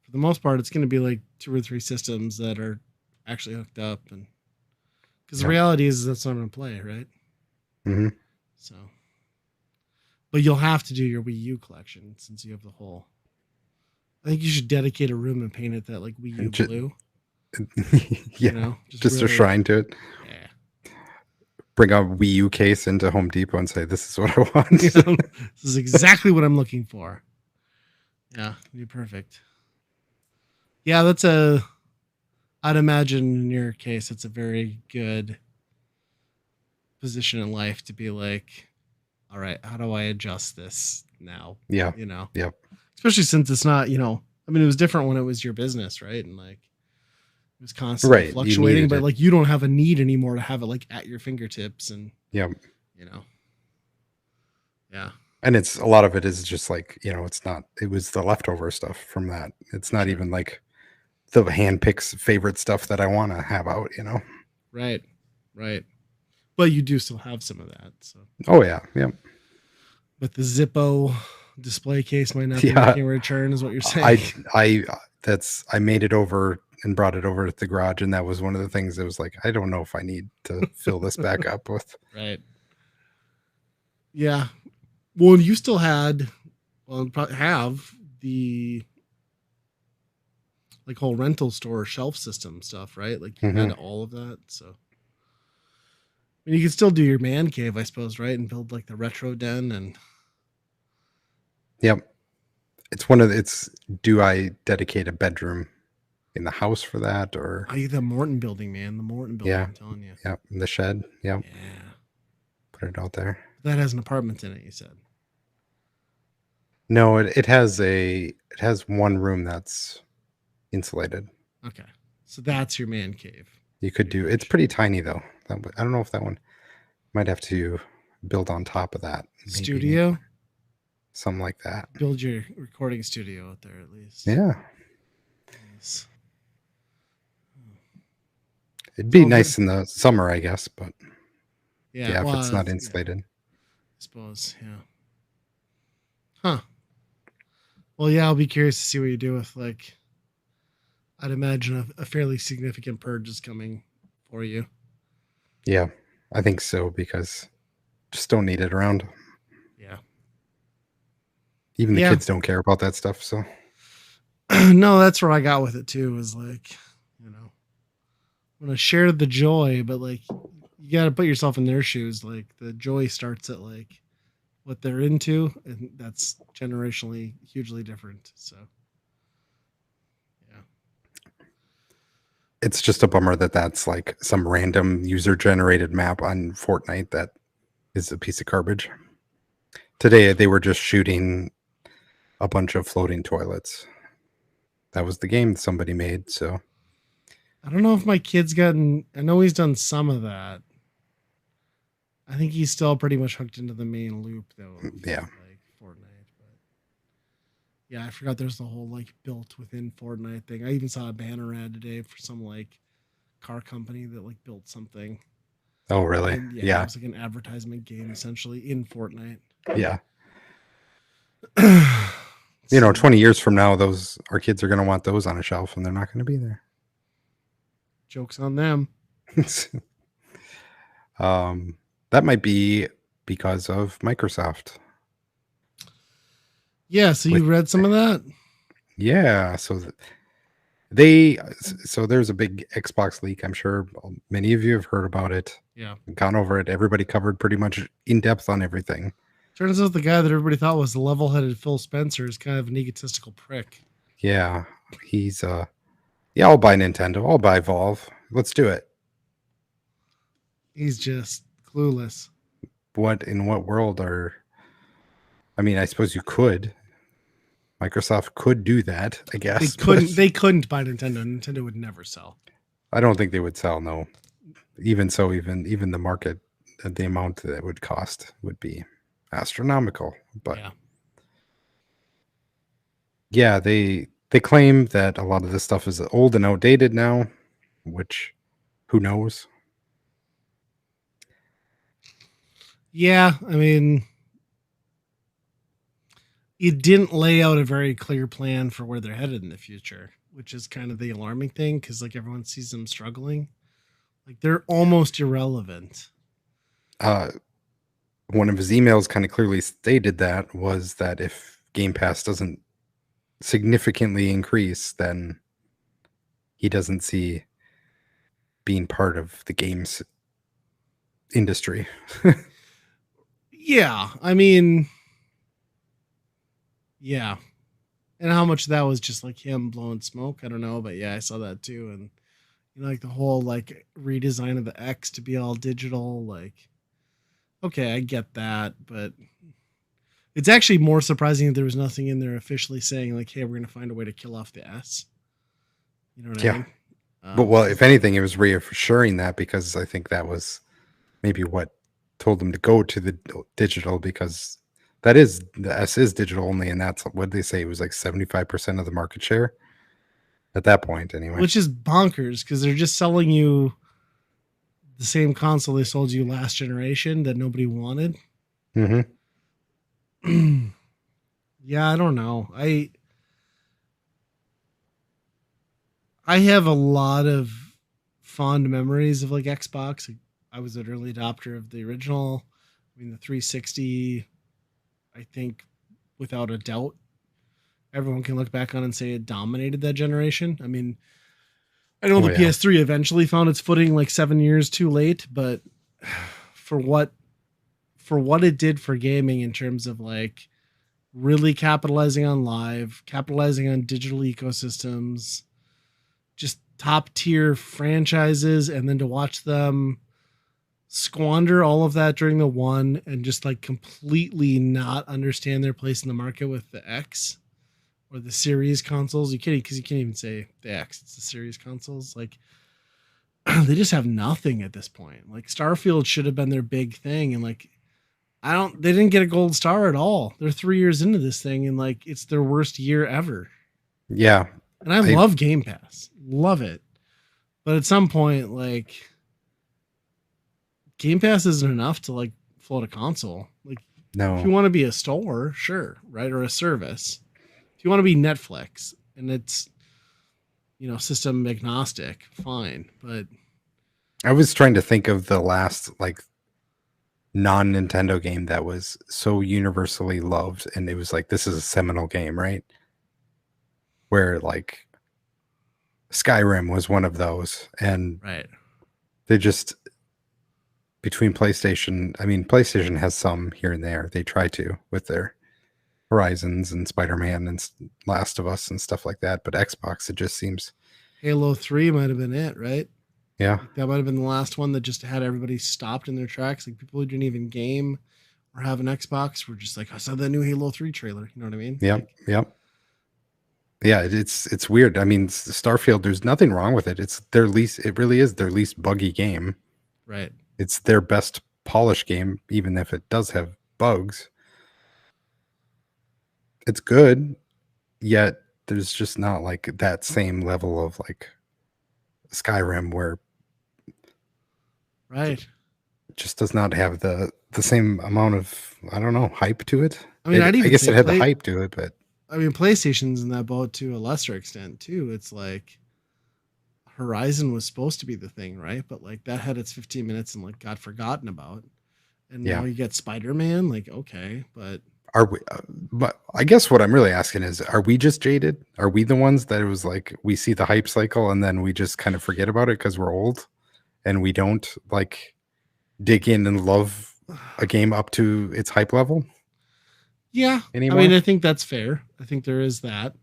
for the most part, it's gonna be like 2 or 3 systems that are actually hooked up, and because the yeah. reality is that's what I'm gonna play, right? Hmm. So, but you'll have to do your Wii U collection since you have the whole. I think you should dedicate a room and paint it that like Wii U And blue. yeah. Just a Really, shrine to it. yeah. Bring a Wii U case into Home Depot and say, this is what I want. This is exactly what I'm looking for. Yeah, be perfect. Yeah, that's a. I'd imagine in your case, it's a very good position in life to be like, all right, how do I adjust this now? Yeah. You know, Yep. especially since it's not, I mean, it was different when it was your business, right? And like, it was constantly Right. You fluctuating, needed but it. like, you don't have a need anymore to have it like at your fingertips, and Yep. you know, yeah, And it's a lot of it is just like, it was the leftover stuff from that. It's not sure, even like the hand picks favorite stuff that I want to have out. right, right. But you do still have some of that, so. Oh yeah. Yep. But the Zippo display case might not be Yeah. making a return, is what you're saying. I made it over and brought it over to the garage, and that was one of the things that was like, I don't know if I need to fill this back up with. Right. Yeah. Well, you still had, well, probably have the like whole rental store shelf system stuff, right? Like you had Hmm. all of that. So, I mean, you could still do your man cave, I suppose, right? And build like the retro den and. Yep. Do I dedicate a bedroom in the house for that, or Oh, the Morton building, man. The Morton building, yeah, I'm telling you. yeah, in the shed. Yep. Yeah. Put it out there. That has an apartment in it, you said. No, it has one room that's insulated. Okay. So that's your man cave. You could Your it's pretty tiny though. I don't know if that one might have to build on top of that. Maybe studio. something like that. Build your recording studio out there at least. Yeah. Yes. It'd be all nice good. in the summer, I guess, but Yeah. yeah, if Well, it's not yeah, insulated. I suppose. Yeah. Huh. Well, yeah, I'll be curious to see what you do with like. I'd imagine a fairly significant purge is coming for you. Yeah, I think so because Just don't need it around. Yeah. Even the Yeah. kids don't care about that stuff. So No, that's where I got with it too. Was like, you know, I'm gonna share the joy, but like, you got to put yourself in their shoes. Like, the joy starts at like what they're into, and that's generationally hugely different. So, yeah. it's just a bummer that that's like some random user generated map on Fortnite that is a piece of garbage. Today they were just shooting a bunch of floating toilets. That was the game somebody made. So I don't know if my kid's gotten. I know he's done some of that. I think he's still pretty much hooked into the main loop though of yeah, like Fortnite. But yeah, I forgot there's the whole like built within Fortnite thing. I even saw a banner ad today for some like car company that like built something. oh really? And yeah, it Yeah, was like an advertisement game essentially in Fortnite. yeah. So 20 years from now, those our kids are going to want those on a shelf, and they're not going to be there. joke's on them. That might be because of Microsoft. Yeah, so you With read some of that? yeah, they so there's a big Xbox leak. I'm sure many of you have heard about it, Yeah. gone over it. Everybody covered pretty much in depth on everything. Turns out the guy that everybody thought was the level-headed Phil Spencer is kind of an egotistical prick. Yeah, he's yeah, I'll buy Nintendo. I'll buy Valve. Let's do it. He's just clueless. What in what world are? I mean, I suppose you could. Microsoft could do that, I They guess. couldn't. But They couldn't buy Nintendo. Nintendo would never sell. I don't think they would sell. No, even so, even the market, the amount that it would cost would be astronomical. But Yeah. yeah, they claim that a lot of this stuff is old and outdated now, which who knows? Yeah. I mean, it didn't lay out a very clear plan for where they're headed in the future, which is kind of the alarming thing because like everyone sees them struggling. Like they're almost irrelevant. Uh, one of his emails kind of clearly stated that was that if Game Pass doesn't significantly increase, then he doesn't see being part of the games industry. Yeah. I mean, yeah. And how much of that was just like him blowing smoke, I don't know, but yeah, I saw that too. And like the whole like redesign of the X to be all digital, like okay, I get that, but it's actually more surprising that there was nothing in there officially saying like, hey, we're gonna find a way to kill off the S. You know what I Yeah. mean? But well, 'Cause if anything, it was reassuring that because I think that was maybe what told them to go to the digital because that is the S is digital only, and that's what they say it was like 75% of the market share at that point, anyway. which is bonkers because they're just selling you the same console they sold you last generation that nobody wanted. Mm-hmm. Yeah, I don't know. I have a lot of fond memories of like Xbox. I was an early adopter of the original. I mean, the 360, I think, without a doubt, everyone can look back on and say it dominated that generation. I mean, I know Oh the yeah, PS3 eventually found its footing like 7 years too late, but for what it did for gaming in terms of like really capitalizing on live, capitalizing on digital ecosystems, just top tier franchises, and then to watch them squander all of that during the one and just like completely not understand their place in the market with the X or the series consoles. You can't because you can't even say the X, it's the series consoles. Like they just have nothing at this point. Like Starfield should have been their big thing, and like they didn't get a gold star at all. They're 3 years into this thing, and like it's their worst year ever. yeah. And I I love Game Pass, love it, but at some point, like Game Pass isn't enough to like float a console. Like if no, you want to be a store, sure, right, or a service. If you want to be Netflix and it's system agnostic, fine. But I was trying to think of the last like non-Nintendo game that was so universally loved, and it was like, this is a seminal game, right? Where like Skyrim was one of those, and Right. they just between PlayStation, I mean, PlayStation has some here and there. They try to with their Horizons and Spider-Man and Last of Us and stuff like that, but Xbox, it just seems, Halo 3 might have been it, right? yeah, Like that might have been the last one that just had everybody stopped in their tracks. Like people who didn't even game or have an Xbox were just like, I saw that new Halo 3 trailer. You know what I mean? yep, Like, yep. Yeah, it's weird. I mean, Starfield, there's nothing wrong with it. It's their least, it really is their least buggy game. right. It's their best polished game, even if it does have bugs. It's good, yet there's just not like that same level of like Skyrim where Right. it just does not have the same amount of, I don't know, hype to it. I mean, I'd I even guess say it had the hype to it, but PlayStation's in that boat to a lesser extent too. It's like Horizon was supposed to be the thing, right? But like that had its 15 minutes and like got forgotten about. And now yeah. you get Spider-Man, like okay, but Are we? But I guess what I'm really asking is, are we just jaded? Are we the ones that it was like we see the hype cycle and then we just kind of forget about it because we're old and we don't like dig in and love a game up to its hype level yeah, I mean, anymore? I think that's fair. I think there is that.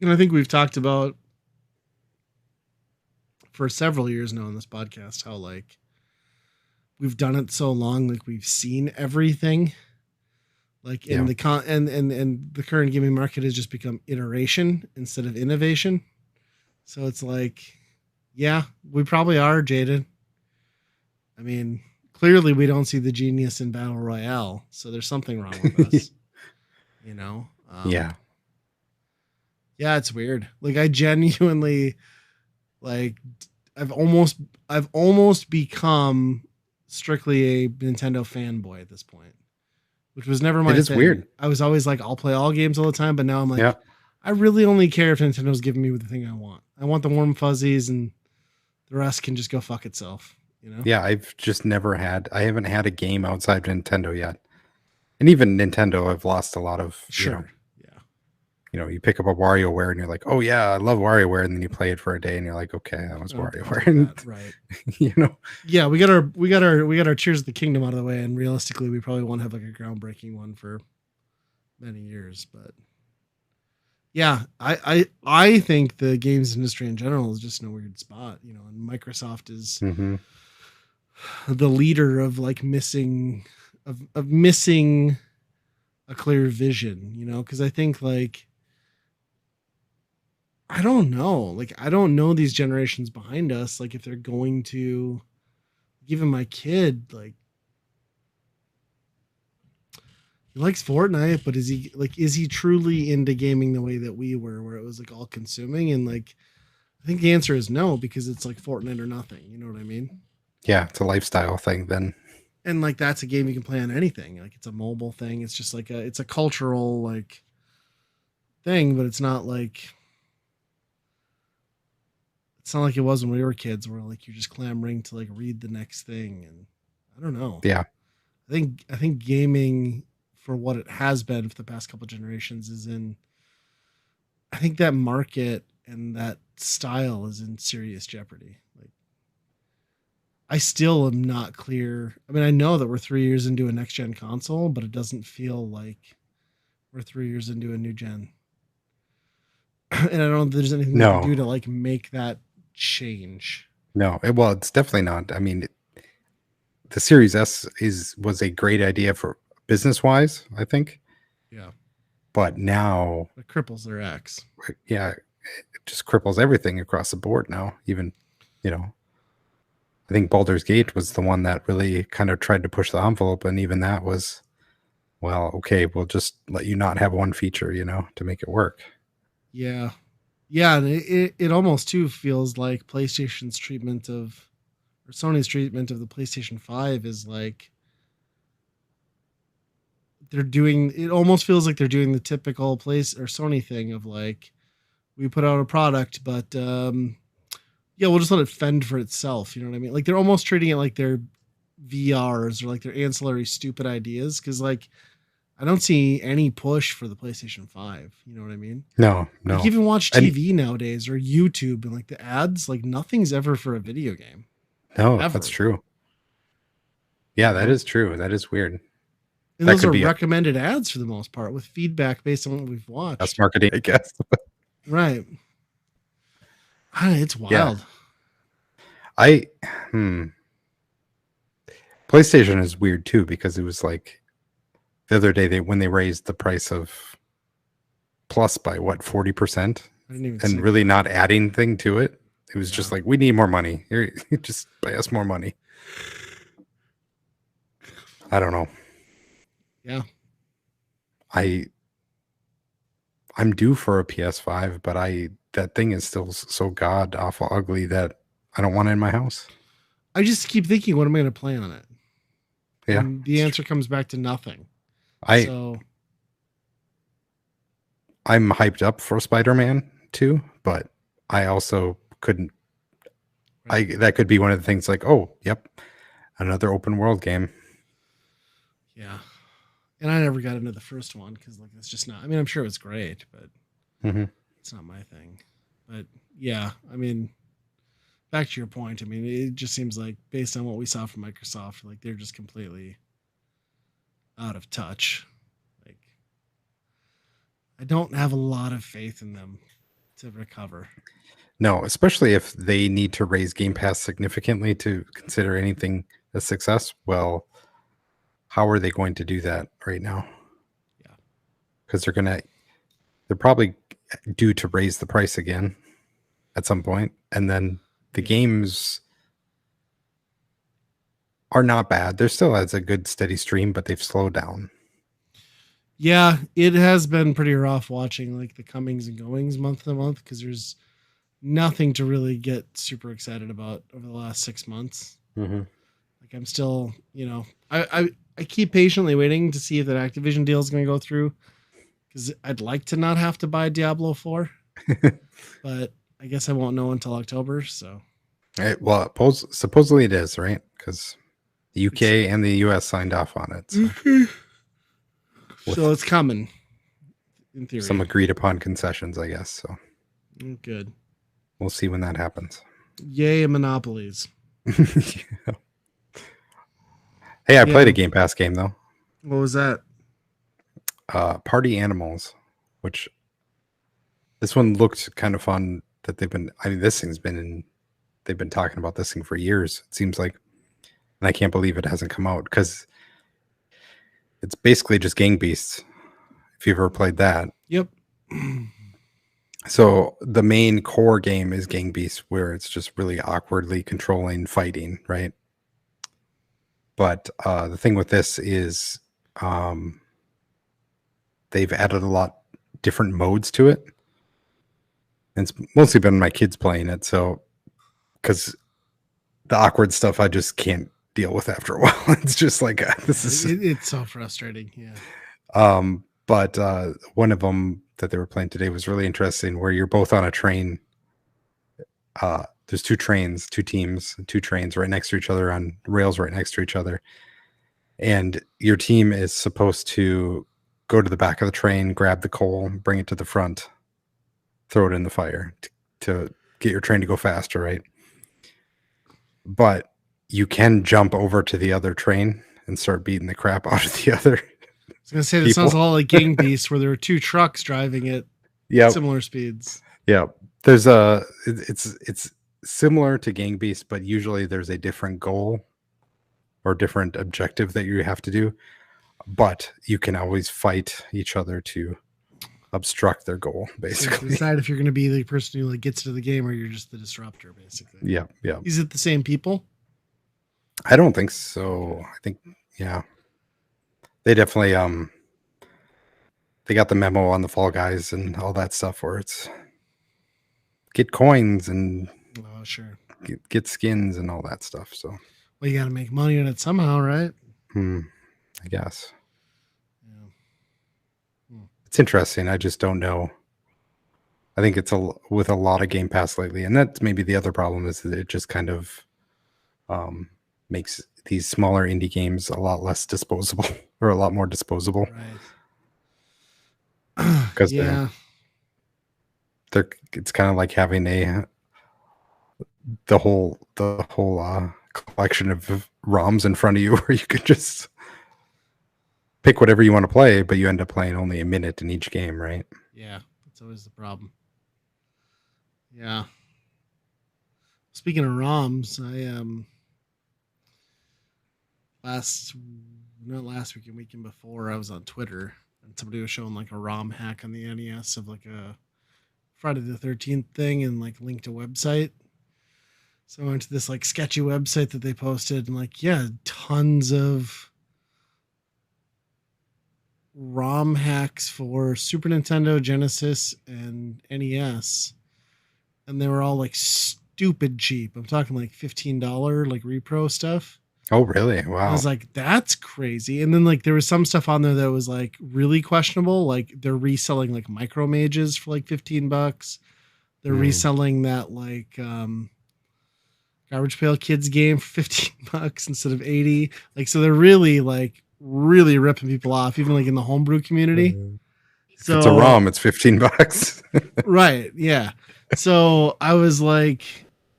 And I think we've talked about for several years now on this podcast how like we've done it so long, like we've seen everything. Like in Yeah, the and the current gaming market has just become iteration instead of innovation. So it's like, yeah, we probably are jaded. I mean, clearly we don't see the genius in battle royale, so there's something wrong with us. You know, yeah. yeah, it's weird. Like I genuinely like I've almost I've almost become strictly a Nintendo fanboy at this point, which was never It my is thing. weird. I was always like, I'll play all games all the time, but now I'm Yeah, like, I really only care if Nintendo's giving me the thing I want. I want the warm fuzzies, and the rest can just go fuck itself. You know? yeah. I haven't had a game outside Nintendo yet, and even Nintendo, I've lost a lot of. Sure. Yeah. You pick up a WarioWare and you're like, oh yeah, I love WarioWare, and then you play it for a day and you're like, okay, that was I'll WarioWare, take and that. Right. you know, Yeah, we got our Cheers of the Kingdom out of the way, and realistically, we probably won't have like a groundbreaking one for many years. But yeah, I think the games industry in general is just in a weird spot, and Microsoft is hmm the leader of like missing a clear vision, because I think like I don't know, like I don't know these generations behind us, like if they're going to even my kid like he likes Fortnite, but is he truly into gaming the way that we were, where it was like all consuming? And like, I think the answer is no, because it's like Fortnite or nothing. You know what I mean? yeah, it's a lifestyle thing. Then And like, that's a game you can play on anything. Like, it's a mobile thing. It's just like it's a cultural like thing, but it's not like it was when we were kids, where like you're just clamoring to like read the next thing. And I don't know. yeah, I think gaming for what it has been for the past couple generations is in I think that market and that style is in serious jeopardy. Like I still am not clear. I mean, I know that we're 3 years into a next gen console, but it doesn't feel like we're 3 years into a new gen. And I don't know if there's anything they can no, do to like make that change. no. Well, it's definitely not. I mean, the Series S was a great idea for business wise, I think, Yeah. but now, It cripples their X. yeah, it just cripples everything across the board now. Even, you know, I think Baldur's Gate was the one that really kind of tried to push the envelope, and even that was, well, okay, we'll just let you not have one feature, to make it work. Yeah. Yeah. And it almost too feels like PlayStation's treatment of or Sony's treatment of the PlayStation 5 is like they're doing it almost feels like they're doing the typical place or Sony thing of like we put out a product, but yeah, we'll just let it fend for itself. You know what I mean? Like they're almost treating it like they're VRs or like their ancillary stupid ideas, because like I don't see any push for the PlayStation 5. You know what I mean? No, Like no. even watch And TV nowadays or YouTube and like the ads, like nothing's ever for a video game. no, that's Ever. true. You Yeah, that know? is true. That is weird. And That those could are be a recommended ads for the most part with feedback based on what we've best watched. marketing, I guess. Right. It's Yeah. wild. I PlayStation is weird too because it was like the other day when they raised the price of Plus by what 40% I didn't even see and really that. not adding thing to it. It was Yeah. just like we need more money. Here, just pay us more money. I don't know. Yeah. I I'm due for a PS5, but that thing is still so god awful ugly that I don't want it in my house. I just keep thinking, what am I going to play on it? Yeah, And the answer comes back to nothing. I So, I'm hyped up for Spider-Man 2, but I also couldn't. I right. that could be one of the things like, oh, yep, another open world game. Yeah. And I never got into the first one because, like, it's just not, I mean, I'm sure it was great, but Mm-hmm. it's not my thing. But yeah, I mean, back to your point, I mean, it just seems like based on what we saw from Microsoft, like, they're just completely out of touch. Like, I don't have a lot of faith in them to recover. No, especially if they need to raise Game Pass significantly to consider anything a success. Well, how are they going to do that right now? Yeah. Because they're probably due to raise the price again at some point, and then the Yeah. games are not bad. They're still as a good steady stream, but they've slowed down. Yeah, it has been pretty rough watching like the comings and goings month to month because there's nothing to really get super excited about over the last 6 months. Mm-hmm. Like I'm still, I keep patiently waiting to see if that Activision deal is going to go through because I'd like to not have to buy Diablo 4, but I guess I won't know until October. So Well, supposedly it is, right? Because the it's UK and the US signed off on it. So okay. So with it's coming in some theory. agreed upon concessions, I guess. So Good. we'll see when that happens. Yay, monopolies. Hey, I played Yeah. a Game Pass game though. What was that? Party Animals, which this one looked kind of fun. That this thing's been in. They've been talking about this thing for years. It seems like, and I can't believe it hasn't come out because it's basically just Gang Beasts. If you've ever played that, Yep. so the main core game is Gang Beasts, where it's just really awkwardly controlling fighting, right? But the thing with this is, they've added a lot different modes to it. And it's mostly been my kids playing it, so because the awkward stuff I just can't deal with after a while. It's just like It's so frustrating. Yeah. But one of them that they were playing today was really interesting, where you're both on a train. There's two trains, two teams, two trains right next to each other on rails right next to each other, and your team is supposed to go to the back of the train, grab the coal, bring it to the front, throw it in the fire to get your train to go faster, right? But you can jump over to the other train and start beating the crap out of the other. I was gonna say that people. sounds a lot like Gang Beasts, where there were two trucks driving at Yep. similar speeds. Yeah. It's similar to Gang Beast, but usually there's a different goal or different objective that you have to do. But you can always fight each other to obstruct their goal, So basically. decide if you're going to be the person who like gets to the game or you're just the disruptor, basically. Yeah, yeah. Is it the same people? I don't think so. I think yeah. They definitely they got the memo on the Fall Guys and all that stuff where it's get coins and Oh, sure. get skins and all that stuff. So Well, you got to make money on it somehow, right? I guess. Yeah. It's interesting. I just don't know. I think it's with a lot of Game Pass lately, and that's maybe the other problem is that it just kind of makes these smaller indie games a lot less disposable or a lot more disposable Right. because Yeah. they're it's kind of like having the whole collection of ROMs in front of you where you could just pick whatever you want to play, but you end up playing only a minute in each game, right? Yeah. That's always the problem. Yeah. Speaking of ROMs, I last not last weekend, weekend before, I was on Twitter and somebody was showing like a ROM hack on the NES of like a Friday the 13th thing and like linked a website. So I went to this like sketchy website that they posted and like, yeah, tons of ROM hacks for Super Nintendo, Genesis, and NES. And they were all like stupid cheap. I'm talking like $15 like repro stuff. Oh, really? I Wow. was like, that's crazy. And then like there was some stuff on there that was like really questionable. Like they're reselling like micro mages for like $15. They're Mm. reselling that like Garbage Pail Kids game for $15 instead of 80. Like so they're really like really ripping people off, even like in the homebrew community. If it's a So ROM, it's $15. right, yeah. So I was like,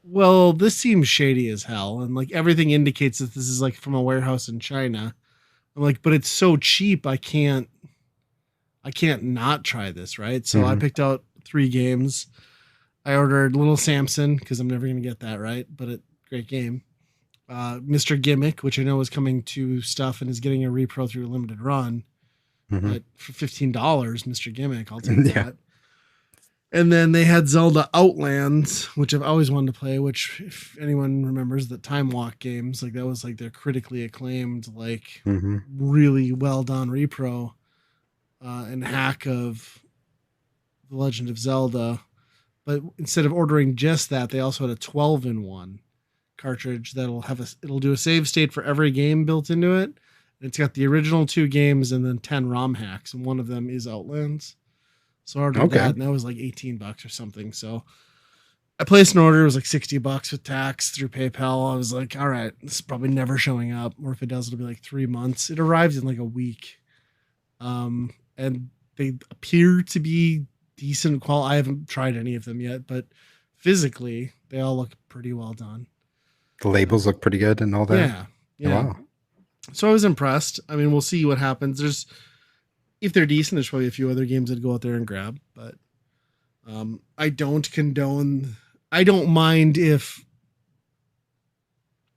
well, this seems shady as hell. And like everything indicates that this is like from a warehouse in China. I'm like, but it's so cheap, I can't not try this, right? So I Mhm. picked out 3 games. I ordered Little Samson because I'm never gonna get that right, but it great game. Mr. Gimmick, which I know is coming to stuff and is getting a repro through a limited run, Mhm. but for $15, Mr. Gimmick, I'll take Yeah. that. And then they had Zelda Outlands, which I've always wanted to play. Which, if anyone remembers, the Time Walk games, like that was like their critically acclaimed, like Mhm. really well done repro and hack of The Legend of Zelda. But instead of ordering just that, they also had a 12-in-1 cartridge it'll do a save state for every game built into it. It's got the original 2 games and then 10 ROM hacks, and one of them is Outlands. So I ordered Okay. that, and that was like $18 or something. So I placed an order. It was like $60 with tax through PayPal. I was like, all right, this is probably never showing up, or if it does, it'll be like 3 months. It arrives in like a week, and they appear to be decent quality. I haven't tried any of them yet, but physically, they all look pretty well done. The labels look pretty good and all that. Yeah, Oh, yeah. wow. So I was impressed. I mean, we'll see what happens. If they're decent, there's probably a few other games I'd go out there and grab, but I don't condone. I don't mind if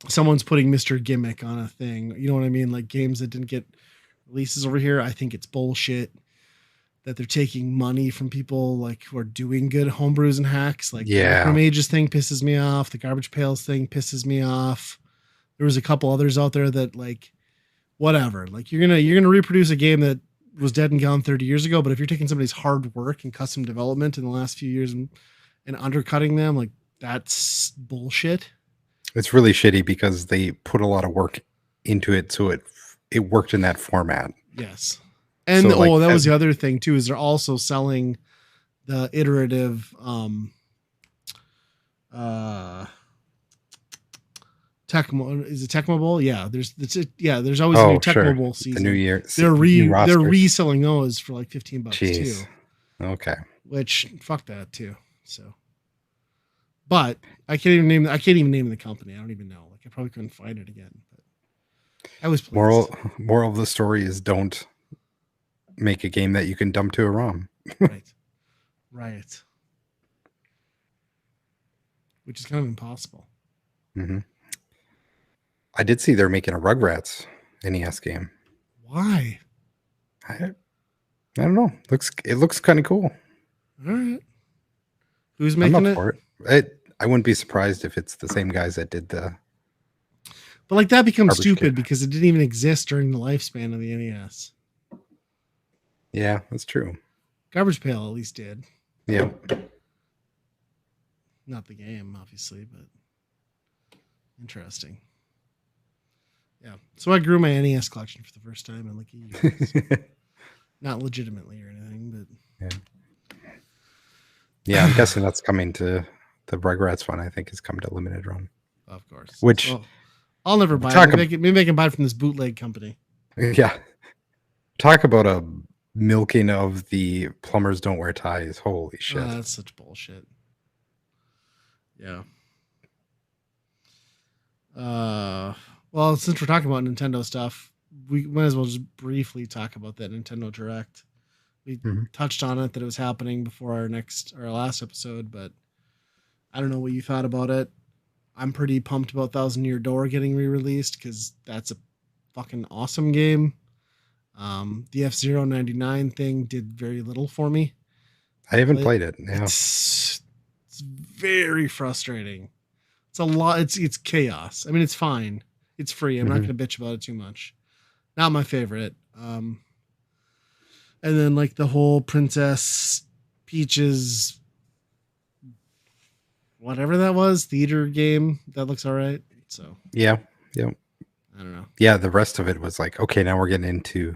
someone's putting Mr. Gimmick on a thing. You know what I mean? Like games that didn't get releases over here. I think it's bullshit that they're taking money from people like who are doing good homebrews and hacks. Like the Yeah. Micromages thing pisses me off. The Garbage Pails thing pisses me off. There was a couple others out there that like whatever. Like you're gonna reproduce a game that was dead and gone 30 years ago. But if you're taking somebody's hard work and custom development in the last few years and undercutting them, like that's bullshit. It's really shitty because they put a lot of work into it, so it worked in that format. Yes. And So like that was the other thing too, is they're also selling the iterative uh Tecmo, is it Tecmo Bowl? Yeah, there's always a new Tecmo sure. Bowl The new season. year, They're new they're rosters. reselling those for like $15 too, Jeez. Okay. which fuck that too. So, but I can't even name the company. I don't even know. Like I probably couldn't find it again. But I was pleased. Moral of the story is don't make a game that you can dump to a ROM. Right. Right. Which is kind of impossible. Mm-hmm. I did see they're making a Rugrats NES game. Why? I don't know. It looks kind of cool. All right. Who's I'm making up it? for it. I wouldn't be surprised if it's the same guys that did the. But like that becomes Garbage stupid Kid. because it didn't even exist during the lifespan of the NES. Yeah, that's true. Garbage Pail at least did. Yeah. Not the game, obviously, but interesting. Yeah. So I grew my NES collection for the first time in like a year. Not legitimately or anything, but Yeah, I'm guessing that's coming to the Rugrats one. I think is coming to limited run. of course. Which So, I'll never buy it. Maybe I can buy it from this bootleg company. Yeah. Talk about a milking of the plumbers don't wear ties. Holy shit. That's such bullshit. Yeah. Well, since we're talking about Nintendo stuff, we might as well just briefly talk about that Nintendo Direct. We touched on it that it was happening before our last episode, but I don't know what you thought about it. I'm pretty pumped about Thousand Year Door getting re-released because that's a fucking awesome game. The F-Zero 99 thing did very little for me. I haven't played it. Yeah. It's very frustrating. It's a lot. It's chaos. I mean, it's fine. It's free. I'm not going to bitch about it too much. Not my favorite. And then like the whole Princess Peach's whatever that was theater game that looks all right. So yeah. I don't know. Yeah, the rest of it was like, okay, now we're getting into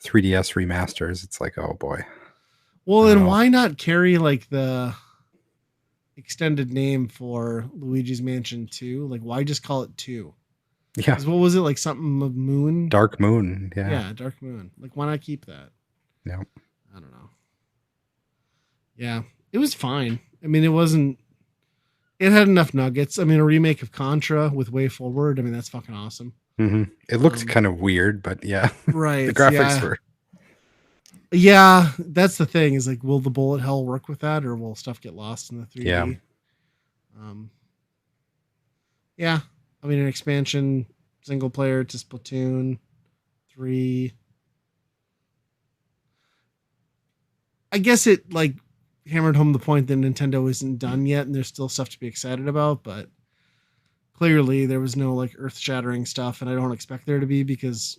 3DS remasters. It's like, oh boy. Well, then why not carry like the extended name for Luigi's Mansion 2? Like, why just call it 2? Yeah. Because what was it, like something of Moon? Dark Moon. Yeah. Yeah, Dark Moon. Like, why not keep that? Yeah. I don't know. Yeah, it was fine. I mean, it had enough nuggets. I mean, a remake of Contra with Way Forward. I mean, that's fucking awesome. It looked kind of weird, but yeah. Right. The graphics were. Yeah, that's the thing is like, will the bullet hell work with that or will stuff get lost in the 3D? Yeah. Yeah. I mean, an expansion single player to Splatoon 3. I guess it like hammered home the point that Nintendo isn't done yet and there's still stuff to be excited about, but clearly there was no like earth-shattering stuff and I don't expect there to be because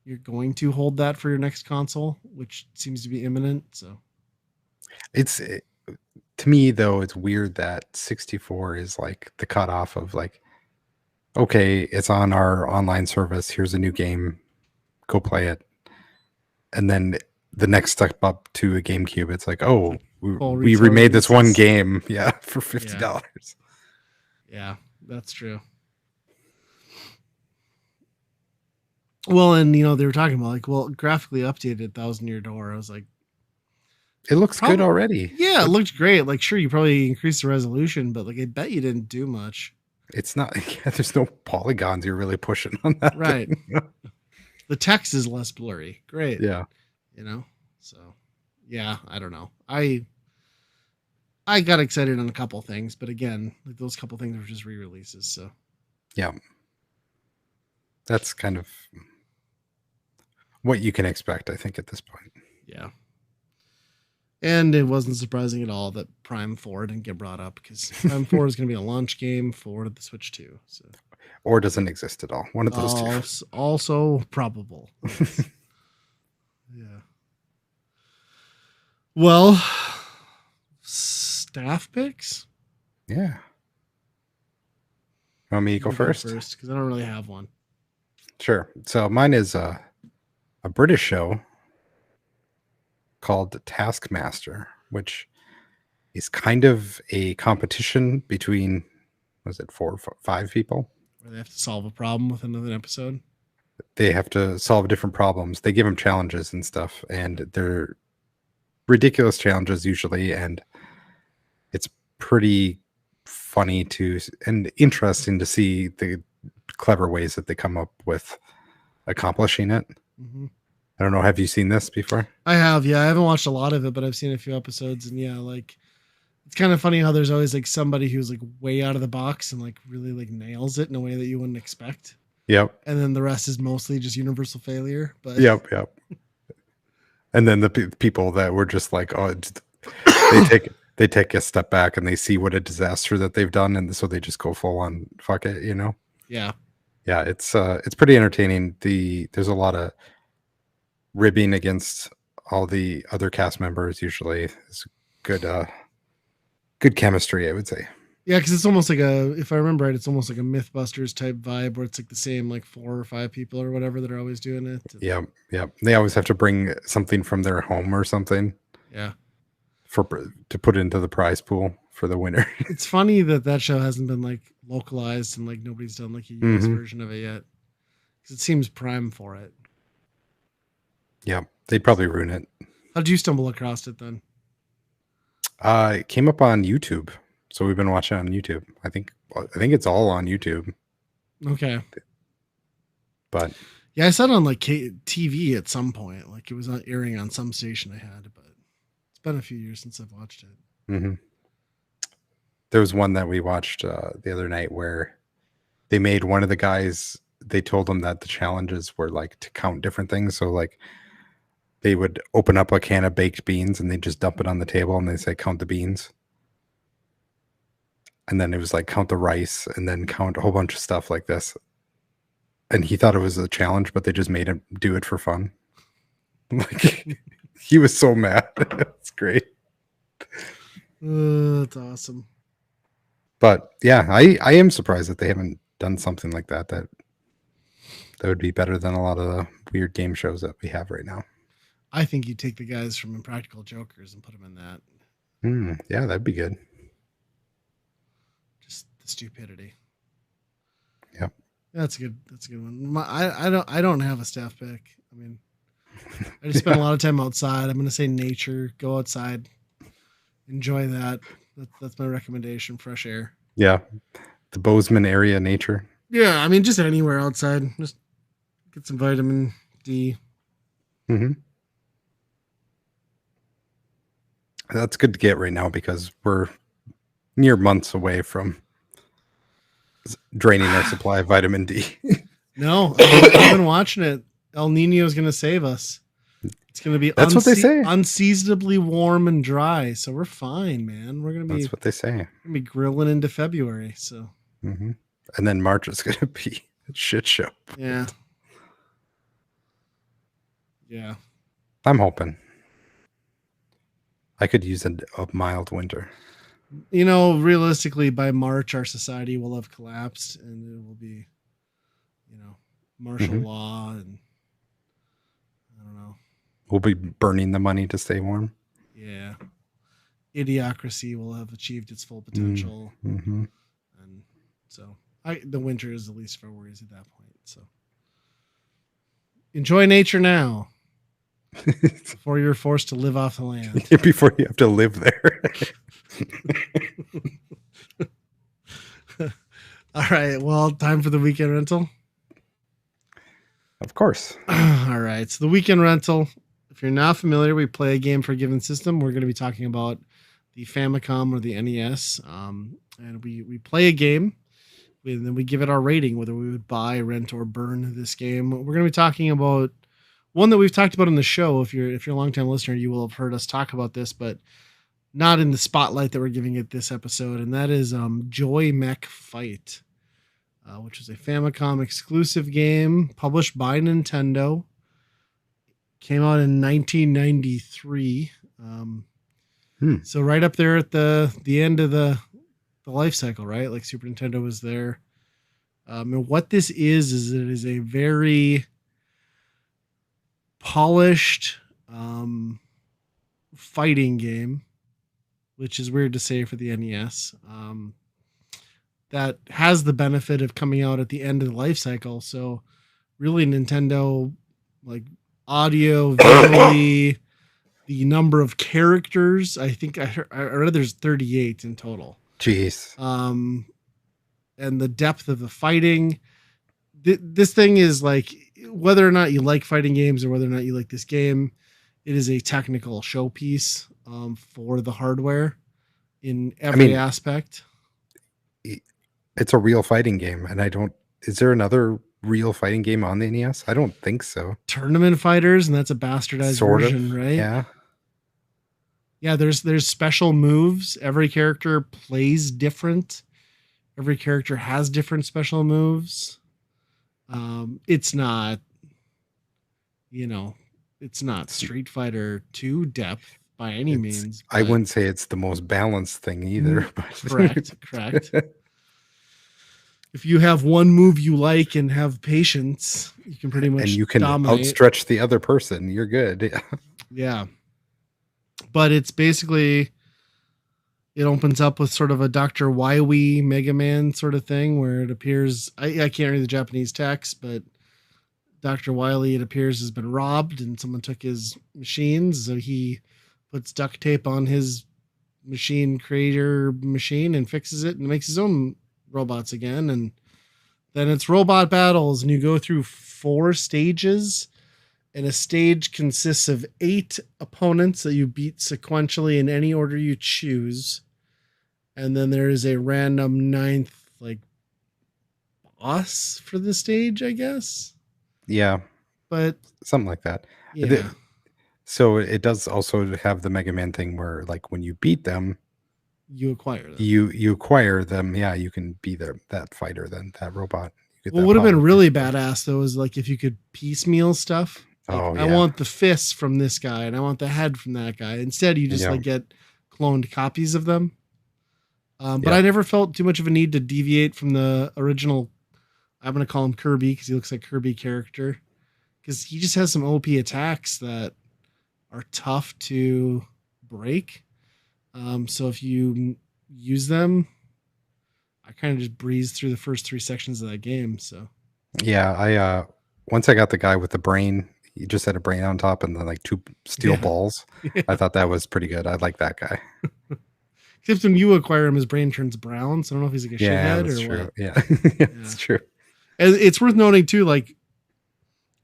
you're going to hold that for your next console, which seems to be imminent. So to me though, it's weird that 64 is like the cutoff of like, okay, it's on our online service. Here's a new game. Go play it. And then the next step up to a GameCube, it's like, oh, we remade this one game, for $50. Yeah, that's true. Well, and they were talking about like, well, graphically updated Thousand Year Door. I was like, it looks good already. Yeah, it looked great. Like, sure, you probably increased the resolution, but like, I bet you didn't do much. It's not. There's no polygons you're really pushing on that. Right. The text is less blurry. Great. Yeah. So, yeah, I don't know. I got excited on a couple things, but again, like those couple things were just re-releases. So, yeah, that's kind of what you can expect, I think, at this point. Yeah. And it wasn't surprising at all that Prime 4 didn't get brought up because Prime 4 is going to be a launch game for the Switch 2. So. Or doesn't exist at all. One of those two. Also probable. Yes. Yeah. Well, staff picks? Yeah. Want me to go first? Because I don't really have one. Sure. So mine is a British show called Taskmaster, which is kind of a competition between, was it 4 or 5 people? Where they have to solve a problem within another episode. They have to solve different problems. They give them challenges and stuff, and they're ridiculous challenges usually, and it's pretty funny and interesting to see the clever ways that they come up with accomplishing it. Mm-hmm. I don't know. Have you seen this before? I have. Yeah, I haven't watched a lot of it, but I've seen a few episodes, and yeah, like it's kind of funny how there's always like somebody who's like way out of the box and like really like nails it in a way that you wouldn't expect. Yep. And then the rest is mostly just universal failure. But yep. And then the people that were just like, oh, they take a step back and they see what a disaster that they've done, and so they just go full on fuck it, Yeah. Yeah, it's pretty entertaining. There's a lot of ribbing against all the other cast members. Usually, it's good chemistry, I would say. Yeah, because it's almost like if I remember right, it's almost like a Mythbusters type vibe where it's like the same like 4 or 5 people or whatever that are always doing it. Yeah. They always have to bring something from their home or something. Yeah. to put into the prize pool for the winner. It's funny that show hasn't been like localized and like nobody's done like a US version of it yet. Because it seems prime for it. Yeah, they'd probably ruin it. How'd you stumble across it then? It came up on YouTube, so we've been watching it on YouTube. I think it's all on YouTube. Okay. But yeah, I saw it on like TV at some point. Like it was airing on some station I had, but it's been a few years since I've watched it. Mm-hmm. There was one that we watched the other night where they made one of the guys. They told him that the challenges were like to count different things. So like they would open up a can of baked beans and they just dump it on the table and they say count the beans. And then it was like count the rice and then count a whole bunch of stuff like this. And he thought it was a challenge, but they just made him do it for fun. Like he was so mad. It's great. That's awesome. But yeah, I am surprised that they haven't done something like that. That would be better than a lot of the weird game shows that we have right now. I think you take the guys from Impractical Jokers and put them in that. Yeah, that'd be good. Just the stupidity. Yep. That's a good one. I don't have a staff pick. I mean, I just spend a lot of time outside. I'm going to say nature. Go outside. Enjoy that. That's my recommendation. Fresh air. Yeah. The Bozeman area nature. Yeah, I mean, just anywhere outside. Just get some vitamin D. Mm-hmm. That's good to get right now because we're near months away from draining our supply of vitamin D. No, I've been watching it. El Nino is going to save us. It's going to be that's what they say. Unseasonably warm and dry, so we're fine, man. We're going to be. That's what they say. We're going to be grilling into February, so. Mm-hmm. And then March is going to be a shit show. Yeah. Yeah. I'm hoping. I could use a mild winter. You know, realistically, by March, our society will have collapsed, and it will be, martial law, and I don't know. We'll be burning the money to stay warm. Yeah, idiocracy will have achieved its full potential, and so the winter is the least of our worries at that point. So enjoy nature now. Before you're forced to live off the land. Before you have to live there. All right. Well, time for the weekend rental. Of course. All right. So the weekend rental, if you're not familiar, we play a game for a given system. We're going to be talking about the Famicom or the NES. And we play a game. And then we give it our rating, whether we would buy, rent, or burn this game. We're going to be talking about one that we've talked about in the show. If you're a longtime listener, you will have heard us talk about this, but not in the spotlight that we're giving it this episode. And that is Joy Mech Fight, which is a Famicom exclusive game published by Nintendo. Came out in 1993. So right up there at the end of the life cycle, right? Like Super Nintendo was there. And what this is it is a very polished fighting game, which is weird to say for the NES, that has the benefit of coming out at the end of the life cycle. So really Nintendo, like audio, visually, the number of characters, I think I read there's 38 in total. Jeez. And the depth of the fighting. This thing is like, whether or not you like fighting games or whether or not you like this game, it is a technical showpiece for the hardware in every aspect. It's a real fighting game, and is there another real fighting game on the NES? I don't think so. Tournament Fighters, and that's a bastardized version, right? Yeah. Yeah, there's special moves. Every character plays different. Every character has different special moves. It's not, it's not Street Fighter 2 depth by any means. I wouldn't say it's the most balanced thing either. But correct. If you have one move you like and have patience, you can pretty much and you can dominate. outstretch the other person. You're good. Yeah. but it's basically it opens up with sort of a Dr. Wily Mega Man sort of thing where it appears I can't read the Japanese text, but Dr. Wily, it appears, has been robbed and someone took his machines. So he puts duct tape on his machine creator machine and fixes it and makes his own robots again. And then it's robot battles, and you go through 4 stages. And a stage consists of 8 opponents that you beat sequentially in any order you choose. And then there is a random ninth, like, boss for the stage, I guess. Yeah, But something like that. yeah, So it does also have the Mega Man thing where, like, when you beat them, you acquire them. you acquire them. Yeah, you can be that fighter, then that robot. You get What that would have been power. really badass though is like if you could piecemeal stuff. Like Oh I yeah, want the fists from this guy and I want the head from that guy. Instead, you just yeah, like get cloned copies of them. But yeah. I never felt too much of a need to deviate from the original. I'm gonna call him Kirby because he looks like Kirby character. Because he just has some OP attacks that are tough to break. So if you use them, I kind of just breezed through the first 3 sections of that game. So Yeah, I once I got the guy with the brain, he just had a brain on top and then like 2 steel yeah, balls. I yeah. thought that was pretty good. I like that guy. Except when you acquire him, his brain turns brown. So I don't know if he's like a Yeah, shithead that's or true. what. Yeah, Yeah, that's true. and it's worth noting too. Like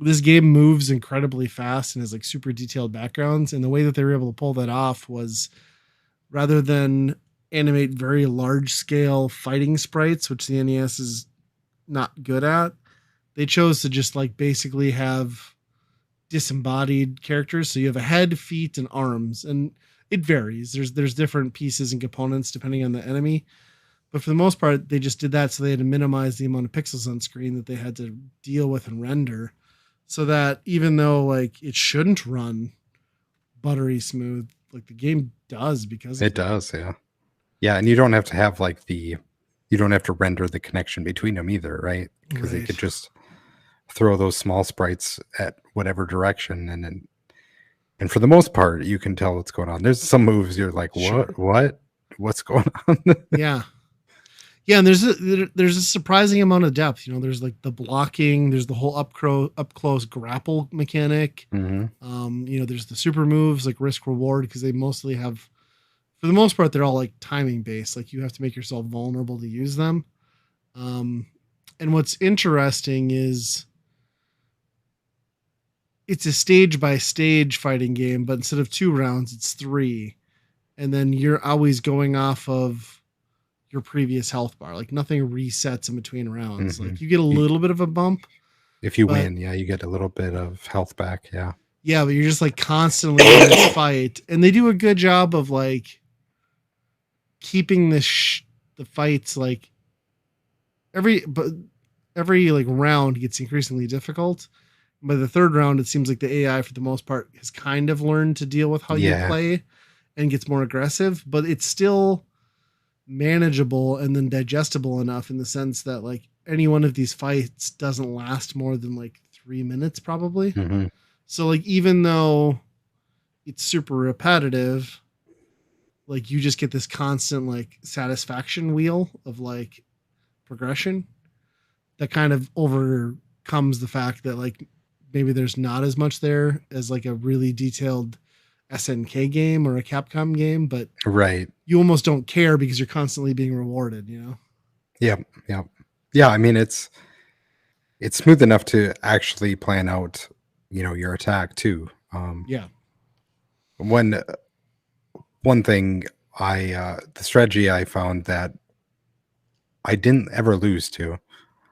this game moves incredibly fast and has like super detailed backgrounds, and the way that they were able to pull that off was rather than animate very large scale fighting sprites, which the NES is not good at, they chose to just like basically have disembodied characters. So you have a head, feet, and arms, and it varies. There's different pieces and components depending on the enemy. But for the most part, they just did that so they had to minimize the amount of pixels on screen that they had to deal with and render. So that even though like it shouldn't run buttery smooth, like the game does because of It that. does, yeah. Yeah, and you don't have to have like you don't have to render the connection between them either, right? Because they Right. could just throw those small sprites at whatever direction, and for the most part, you can tell what's going on. There's some moves you're like, Sure. what's going on? Yeah. Yeah, and there's a surprising amount of depth. You know, there's like the blocking, there's the whole up close grapple mechanic. Hmm. You know, there's the super moves like risk reward because they mostly have, for the most part, they're all like timing based. Like you have to make yourself vulnerable to use them. Um, and what's interesting is it's a stage by stage fighting game, but instead of 2 rounds, it's 3, and then you're always going off of your previous health bar. Like nothing resets in between rounds. Hmm. Like you get a little bit of a bump, If you but win, yeah, you get a little bit of health back. Yeah. yeah, but you're just like constantly in this fight, and they do a good job of like keeping the fights like but every like round gets increasingly difficult. By the third round, it seems like the AI for the most part has kind of learned to deal with how you Yeah. play and gets more aggressive, but it's still manageable and then digestible enough in the sense that like any one of these fights doesn't last more than like 3 minutes probably. Hmm. So like even though it's super repetitive, like you just get this constant like satisfaction wheel of like progression that kind of overcomes the fact that like maybe there's not as much there as like a really detailed SNK game or a Capcom game, but Right. you almost don't care because you're constantly being rewarded, you know? Yep. Yep. Yeah. I mean, it's smooth enough to actually plan out, your attack too. Yeah. One one thing the strategy I found that I didn't ever lose to.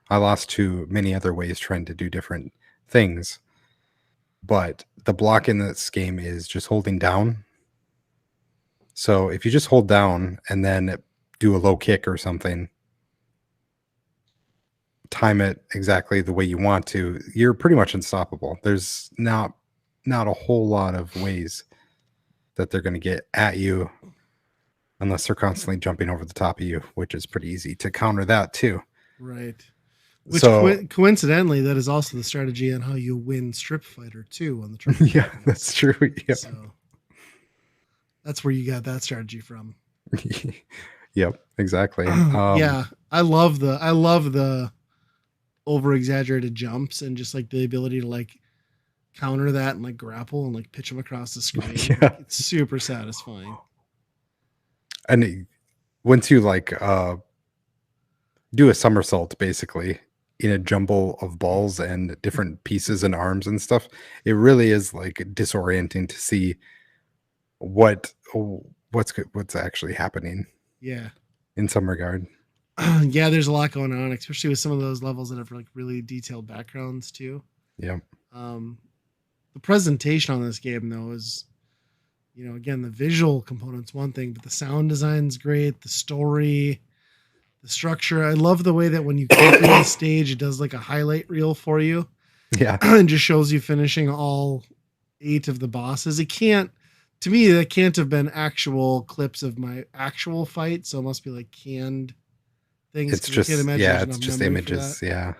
I lost to many other ways trying to do different things, but the block in this game is just holding down. So if you just hold down and then do a low kick or something, time it exactly the way you want to, you're pretty much unstoppable. There's not a whole lot of ways that they're going to get at you unless they're constantly jumping over the top of you, which is pretty easy to counter that too. Right. Which So coincidentally, that is also the strategy on how you win Strip Fighter 2 on the Turbo yeah, Dreamcast. that's true. Yep. So That's where you got that strategy from. Yep, exactly. Yeah, I love the over exaggerated jumps and just like the ability to like counter that and like grapple and like pitch them across the screen. Like Yeah. it's super satisfying. And once you like do a somersault basically in a jumble of balls and different pieces and arms and stuff, it really is like disorienting to see what what's actually happening Yeah. in some regard. Yeah, there's a lot going on, especially with some of those levels that have like really detailed backgrounds too. Yeah. Um, the presentation on this game though is, again, the visual component's one thing, but the sound design's great, the story, the structure. I love the way that when you complete a stage, it does like a highlight reel for you Yeah. and just shows you finishing all 8 of the bosses. It can't, to me, that can't have been actual clips of my actual fight, so it must be like canned things It's because I can't just, imagine yeah, there's it's enough just memory for that. images. Yeah.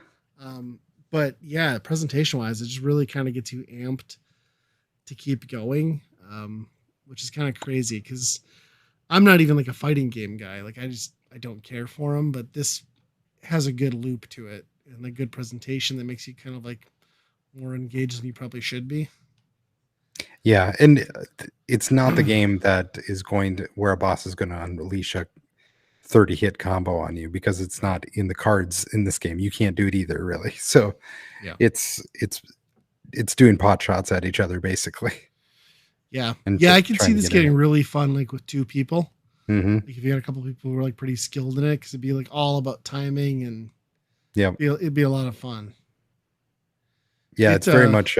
But yeah, presentation wise, it just really kind of gets you amped to keep going, which is kind of crazy because I'm not even like a fighting game guy. Like I don't care for them, but this has a good loop to it and a good presentation that makes you kind of like more engaged than you probably should be. Yeah, and it's not the game that is going to where a boss is going to unleash a 30 hit combo on you because it's Right. not in the cards in this game. You can't do it either, really. So Yeah. it's doing pot shots at each other basically Yeah. and Yeah. I can see trying to this get in getting it. really fun, like with 2 people. Hmm. Like if you had a couple people who were like pretty skilled in it, because it'd be like all about timing and Yep. it'd be a lot of fun. Yeah, It's it's very much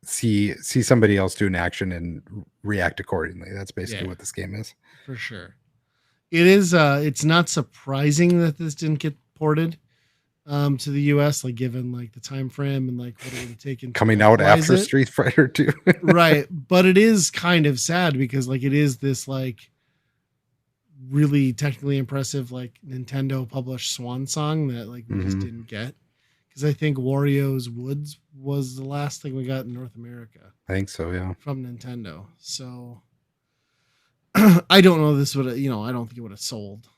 see somebody else do an action and react accordingly. That's basically Yeah, what this game is. for sure. It is it's not surprising that this didn't get ported to the US, like given like the time frame and like what it would have taken to Coming out localize after it. Street Fighter 2. Right. But it is kind of sad because like it is this like really technically impressive like Nintendo published swan song that like we just Hmm. didn't get. Because I think Wario's Woods was the last thing we got in North America I think so, yeah. from Nintendo. So I don't know this would I don't think it would have sold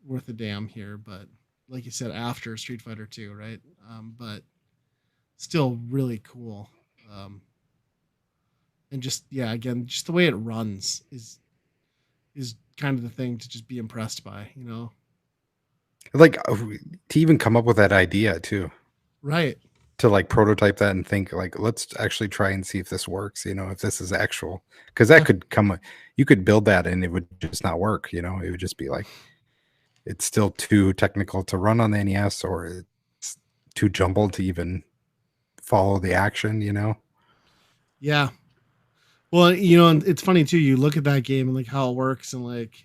worth a damn here, but like you said, after Street Fighter 2, right? But still really cool. And just yeah, again, just the way it runs is kind of the thing to just be impressed by. Like to even come up with that idea too, Right. to like prototype that and think like let's actually try and see if this works, if this is actual, because that Yeah. could come, you could build that and it would just not work, it would just be like it's still too technical to run on the NES, or it's too jumbled to even follow the action. Yeah. Well, and it's funny too. You look at that game and like how it works and like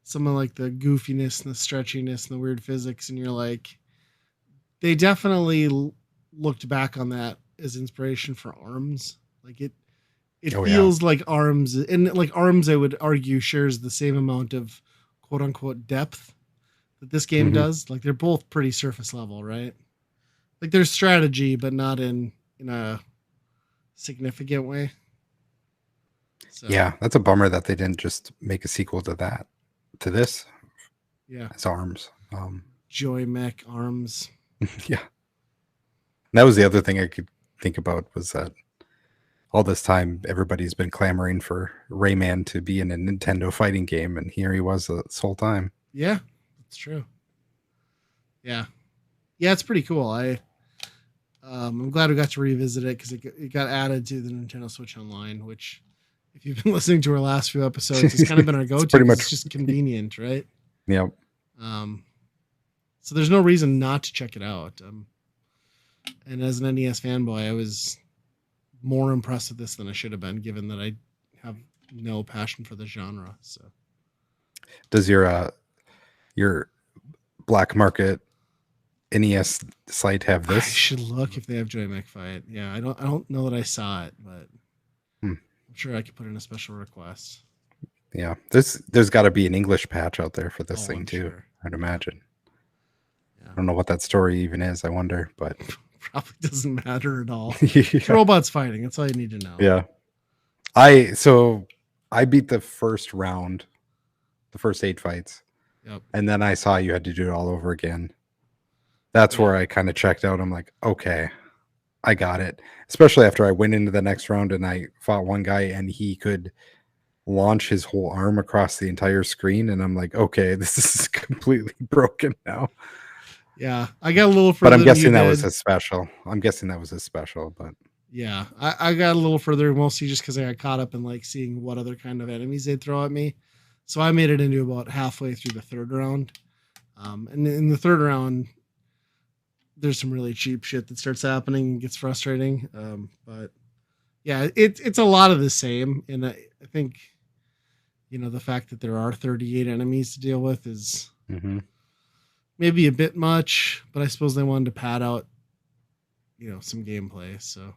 some of like the goofiness and the stretchiness and the weird physics, and you're like, they definitely looked back on that as inspiration for Arms. Like it Oh yeah. feels like Arms, and like Arms, I would argue shares the same amount of quote unquote depth that this game Hmm. does. Like they're both pretty surface level, right? Like there's strategy, but not in a significant way. So Yeah, that's a bummer that they didn't just make a sequel to this yeah, as Arms. Joy Mech Arms. Yeah. That was the other thing I could think about, was that all this time everybody's been clamoring for Rayman to be in a Nintendo fighting game, and here he was this whole time. Yeah, that's true. Yeah, yeah, it's pretty cool. I'm glad we got to revisit it because it got added to the Nintendo Switch Online, which, if you've been listening to our last few episodes, has kind of been our go-to. pretty much, it's just convenient, right? yeah. So there's no reason not to check it out. And as an NES fanboy, I was more impressed with this than I should have been, given that I have no passion for the genre. So Does your black market NES site have I this? should look if they have Joy Mech Fight. Yeah, I don't know that I saw it, but I'm sure I could put in a special request. Yeah, there's got to be an English patch out there for this Oh, thing I'm too. sure. I'd imagine. Yeah. I don't know what that story even is. I wonder, but Probably doesn't matter at all. It's yeah. robots fighting. That's all you need to know. Yeah. So I beat the first round, the first 8 fights, Yep. and then I saw you had to do it all over again. That's Yeah. where I kind of checked out. I'm like, okay, I got it. Especially after I went into the next round and I fought one guy and he could launch his whole arm across the entire screen, and I'm like, okay, this is completely broken now. Yeah. I got a little But I'm further than you guessing that was did. a special. I'm guessing that was a special, but Yeah. I got a little further, mostly just because I got caught up in like seeing what other kind of enemies they'd throw at me. So I made it into about halfway through the third round. And in the third round, there's some really cheap shit that starts happening and gets frustrating. But yeah, it's a lot of the same. And I think, the fact that there are 38 enemies to deal with is maybe a bit much, but I suppose they wanted to pad out, some gameplay. So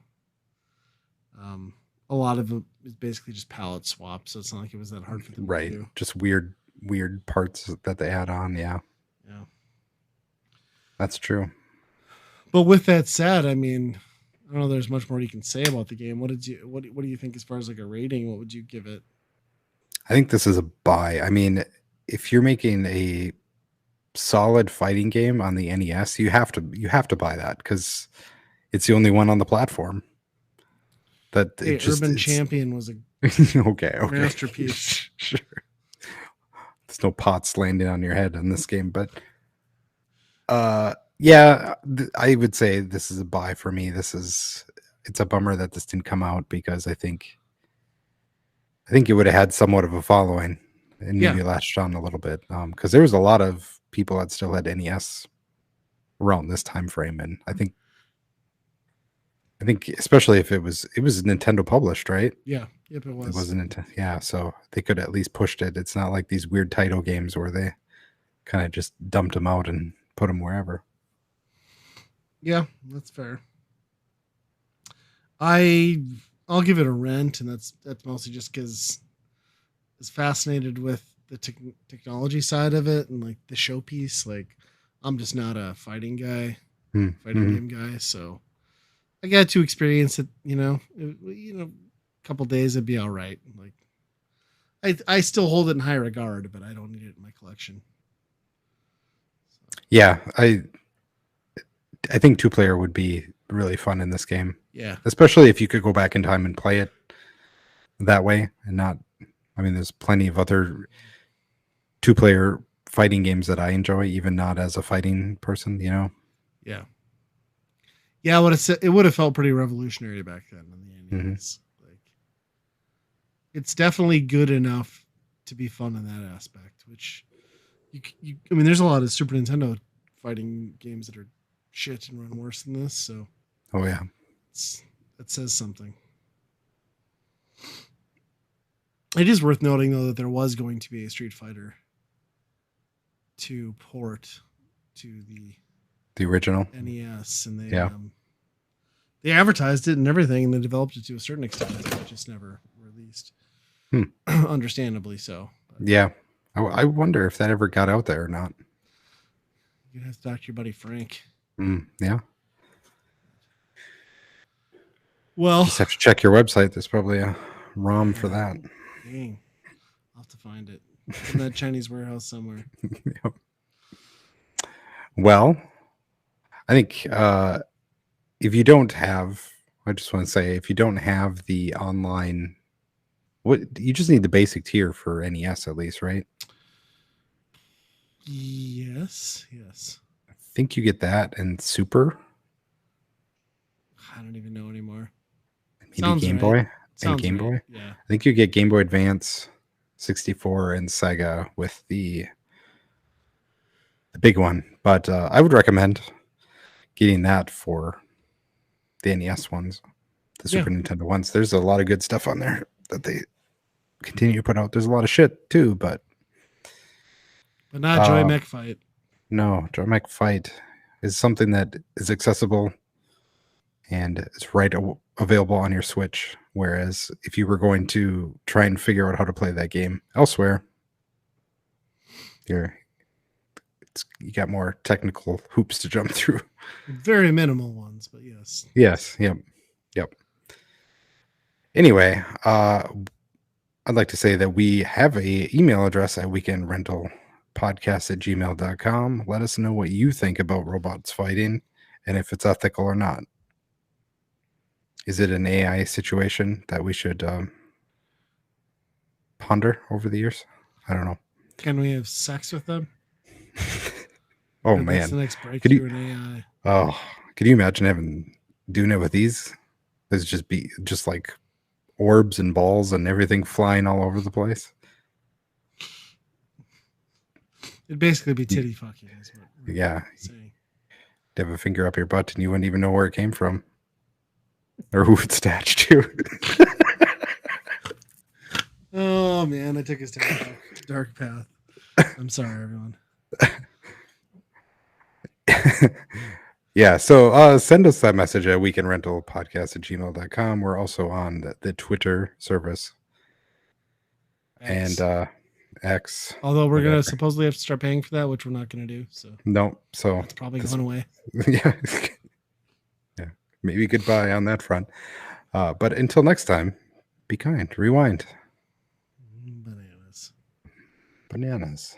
a lot of it is basically just palette swap. So it's not like it was that hard for them to right. do. Just weird parts that they add on. Yeah, Yeah. that's true. But with that said, I mean, I don't know. There's much more you can say about the game. What do you think as far as like a rating? What would you give it? I think this is a buy. I mean, if you're making a solid fighting game on the NES, you have to buy that because it's the only one on the platform. That Hey, it just Urban it's Champion was a okay. masterpiece. Sure. There's no pots landing on your head in this game, but yeah, I would say this is a buy for me. It's a bummer that this didn't come out because I think it would have had somewhat of a following and Yeah, maybe latched on a little bit because there was a lot of people that still had NES around this time frame, and I think especially if it was Nintendo published, right? yeah, yep, it It was. wasn't, yeah. So they could at least pushed it. It's not like these weird title games where they kind of just dumped them out and put them wherever. Yeah, that's fair. I'll give it a rent, and that's mostly just because I was fascinated with the technology side of it and like the showpiece. Like, I'm just not a fighting Mm-hmm. game guy, so I got to experience it. A couple days it'd be all right. Like, I still hold it in high regard, but I don't need it in my collection. Yeah, I think 2-player would be really fun in this game, Yeah, especially if you could go back in time and play it that way and not. I mean, there's plenty of other 2-player fighting games that I enjoy, even not as a fighting person. yeah, yeah. It would have felt pretty revolutionary back then on the Mm-hmm. NES. Like, it's definitely good enough to be fun in that aspect. Which I mean, there's a lot of Super Nintendo fighting games that are shit and run worse than this. So Oh yeah, that says something. It is worth noting though that there was going to be a Street Fighter 2 port to the original. the NES, and Yeah. they advertised it and everything, and they developed it to a certain extent, but it just never released. Understandably so. But Yeah. I wonder if that ever got out there or not. you have to talk to your buddy Frank. Yeah. Well, Just have to check your website. There's probably a ROM for that. dang, I'll have to find it in that Chinese warehouse somewhere. Yep. Well, I think if you don't have, I just want to say, if you don't have the online, you just need the basic tier for NES at least, right? Yes. I think you get that and Super, I don't even know anymore. maybe Sounds Game right. Boy, and Sounds Game right. Boy. Yeah. I think you get Game Boy Advance, 64, and Sega with the big one. But I would recommend getting that for the NES ones, the Yeah. Super Nintendo ones. There's a lot of good stuff on there that they continue to put out. There's a lot of shit too, but not Joy Mech Fight. no, Dramatic Fight is something that is accessible and it's available on your Switch. Whereas if you were going to try and figure out how to play that game elsewhere, you got more technical hoops to jump through. Very minimal ones, but yes. Yes. Yep. Anyway, I'd like to say that we have a email address at weekendrentalpodcast@gmail.com. Let us know what you think about robots fighting and if it's ethical or not. Is it an AI situation that we should ponder over the years? I don't know. Can we have sex with them? Oh That's man, the next could breakthrough you? in AI. Oh, could you imagine doing it with these? There's just be just like orbs and balls and everything flying all over the place. It'd basically be titty fucking, is what we're Yeah, saying. to have a finger up your butt and you wouldn't even know where it came from or who it's attached to. Oh man, I took us down a dark path. I'm sorry, everyone. Yeah, so send us that message at weekendrentalpodcast@gmail.com. We're also on the Twitter service X. and X. Although we're whatever. gonna supposedly have to start paying for that, which we're not gonna do. So No, so that's probably going away. yeah, yeah, maybe goodbye on that front. But until next time, be kind. Rewind. Bananas. Bananas.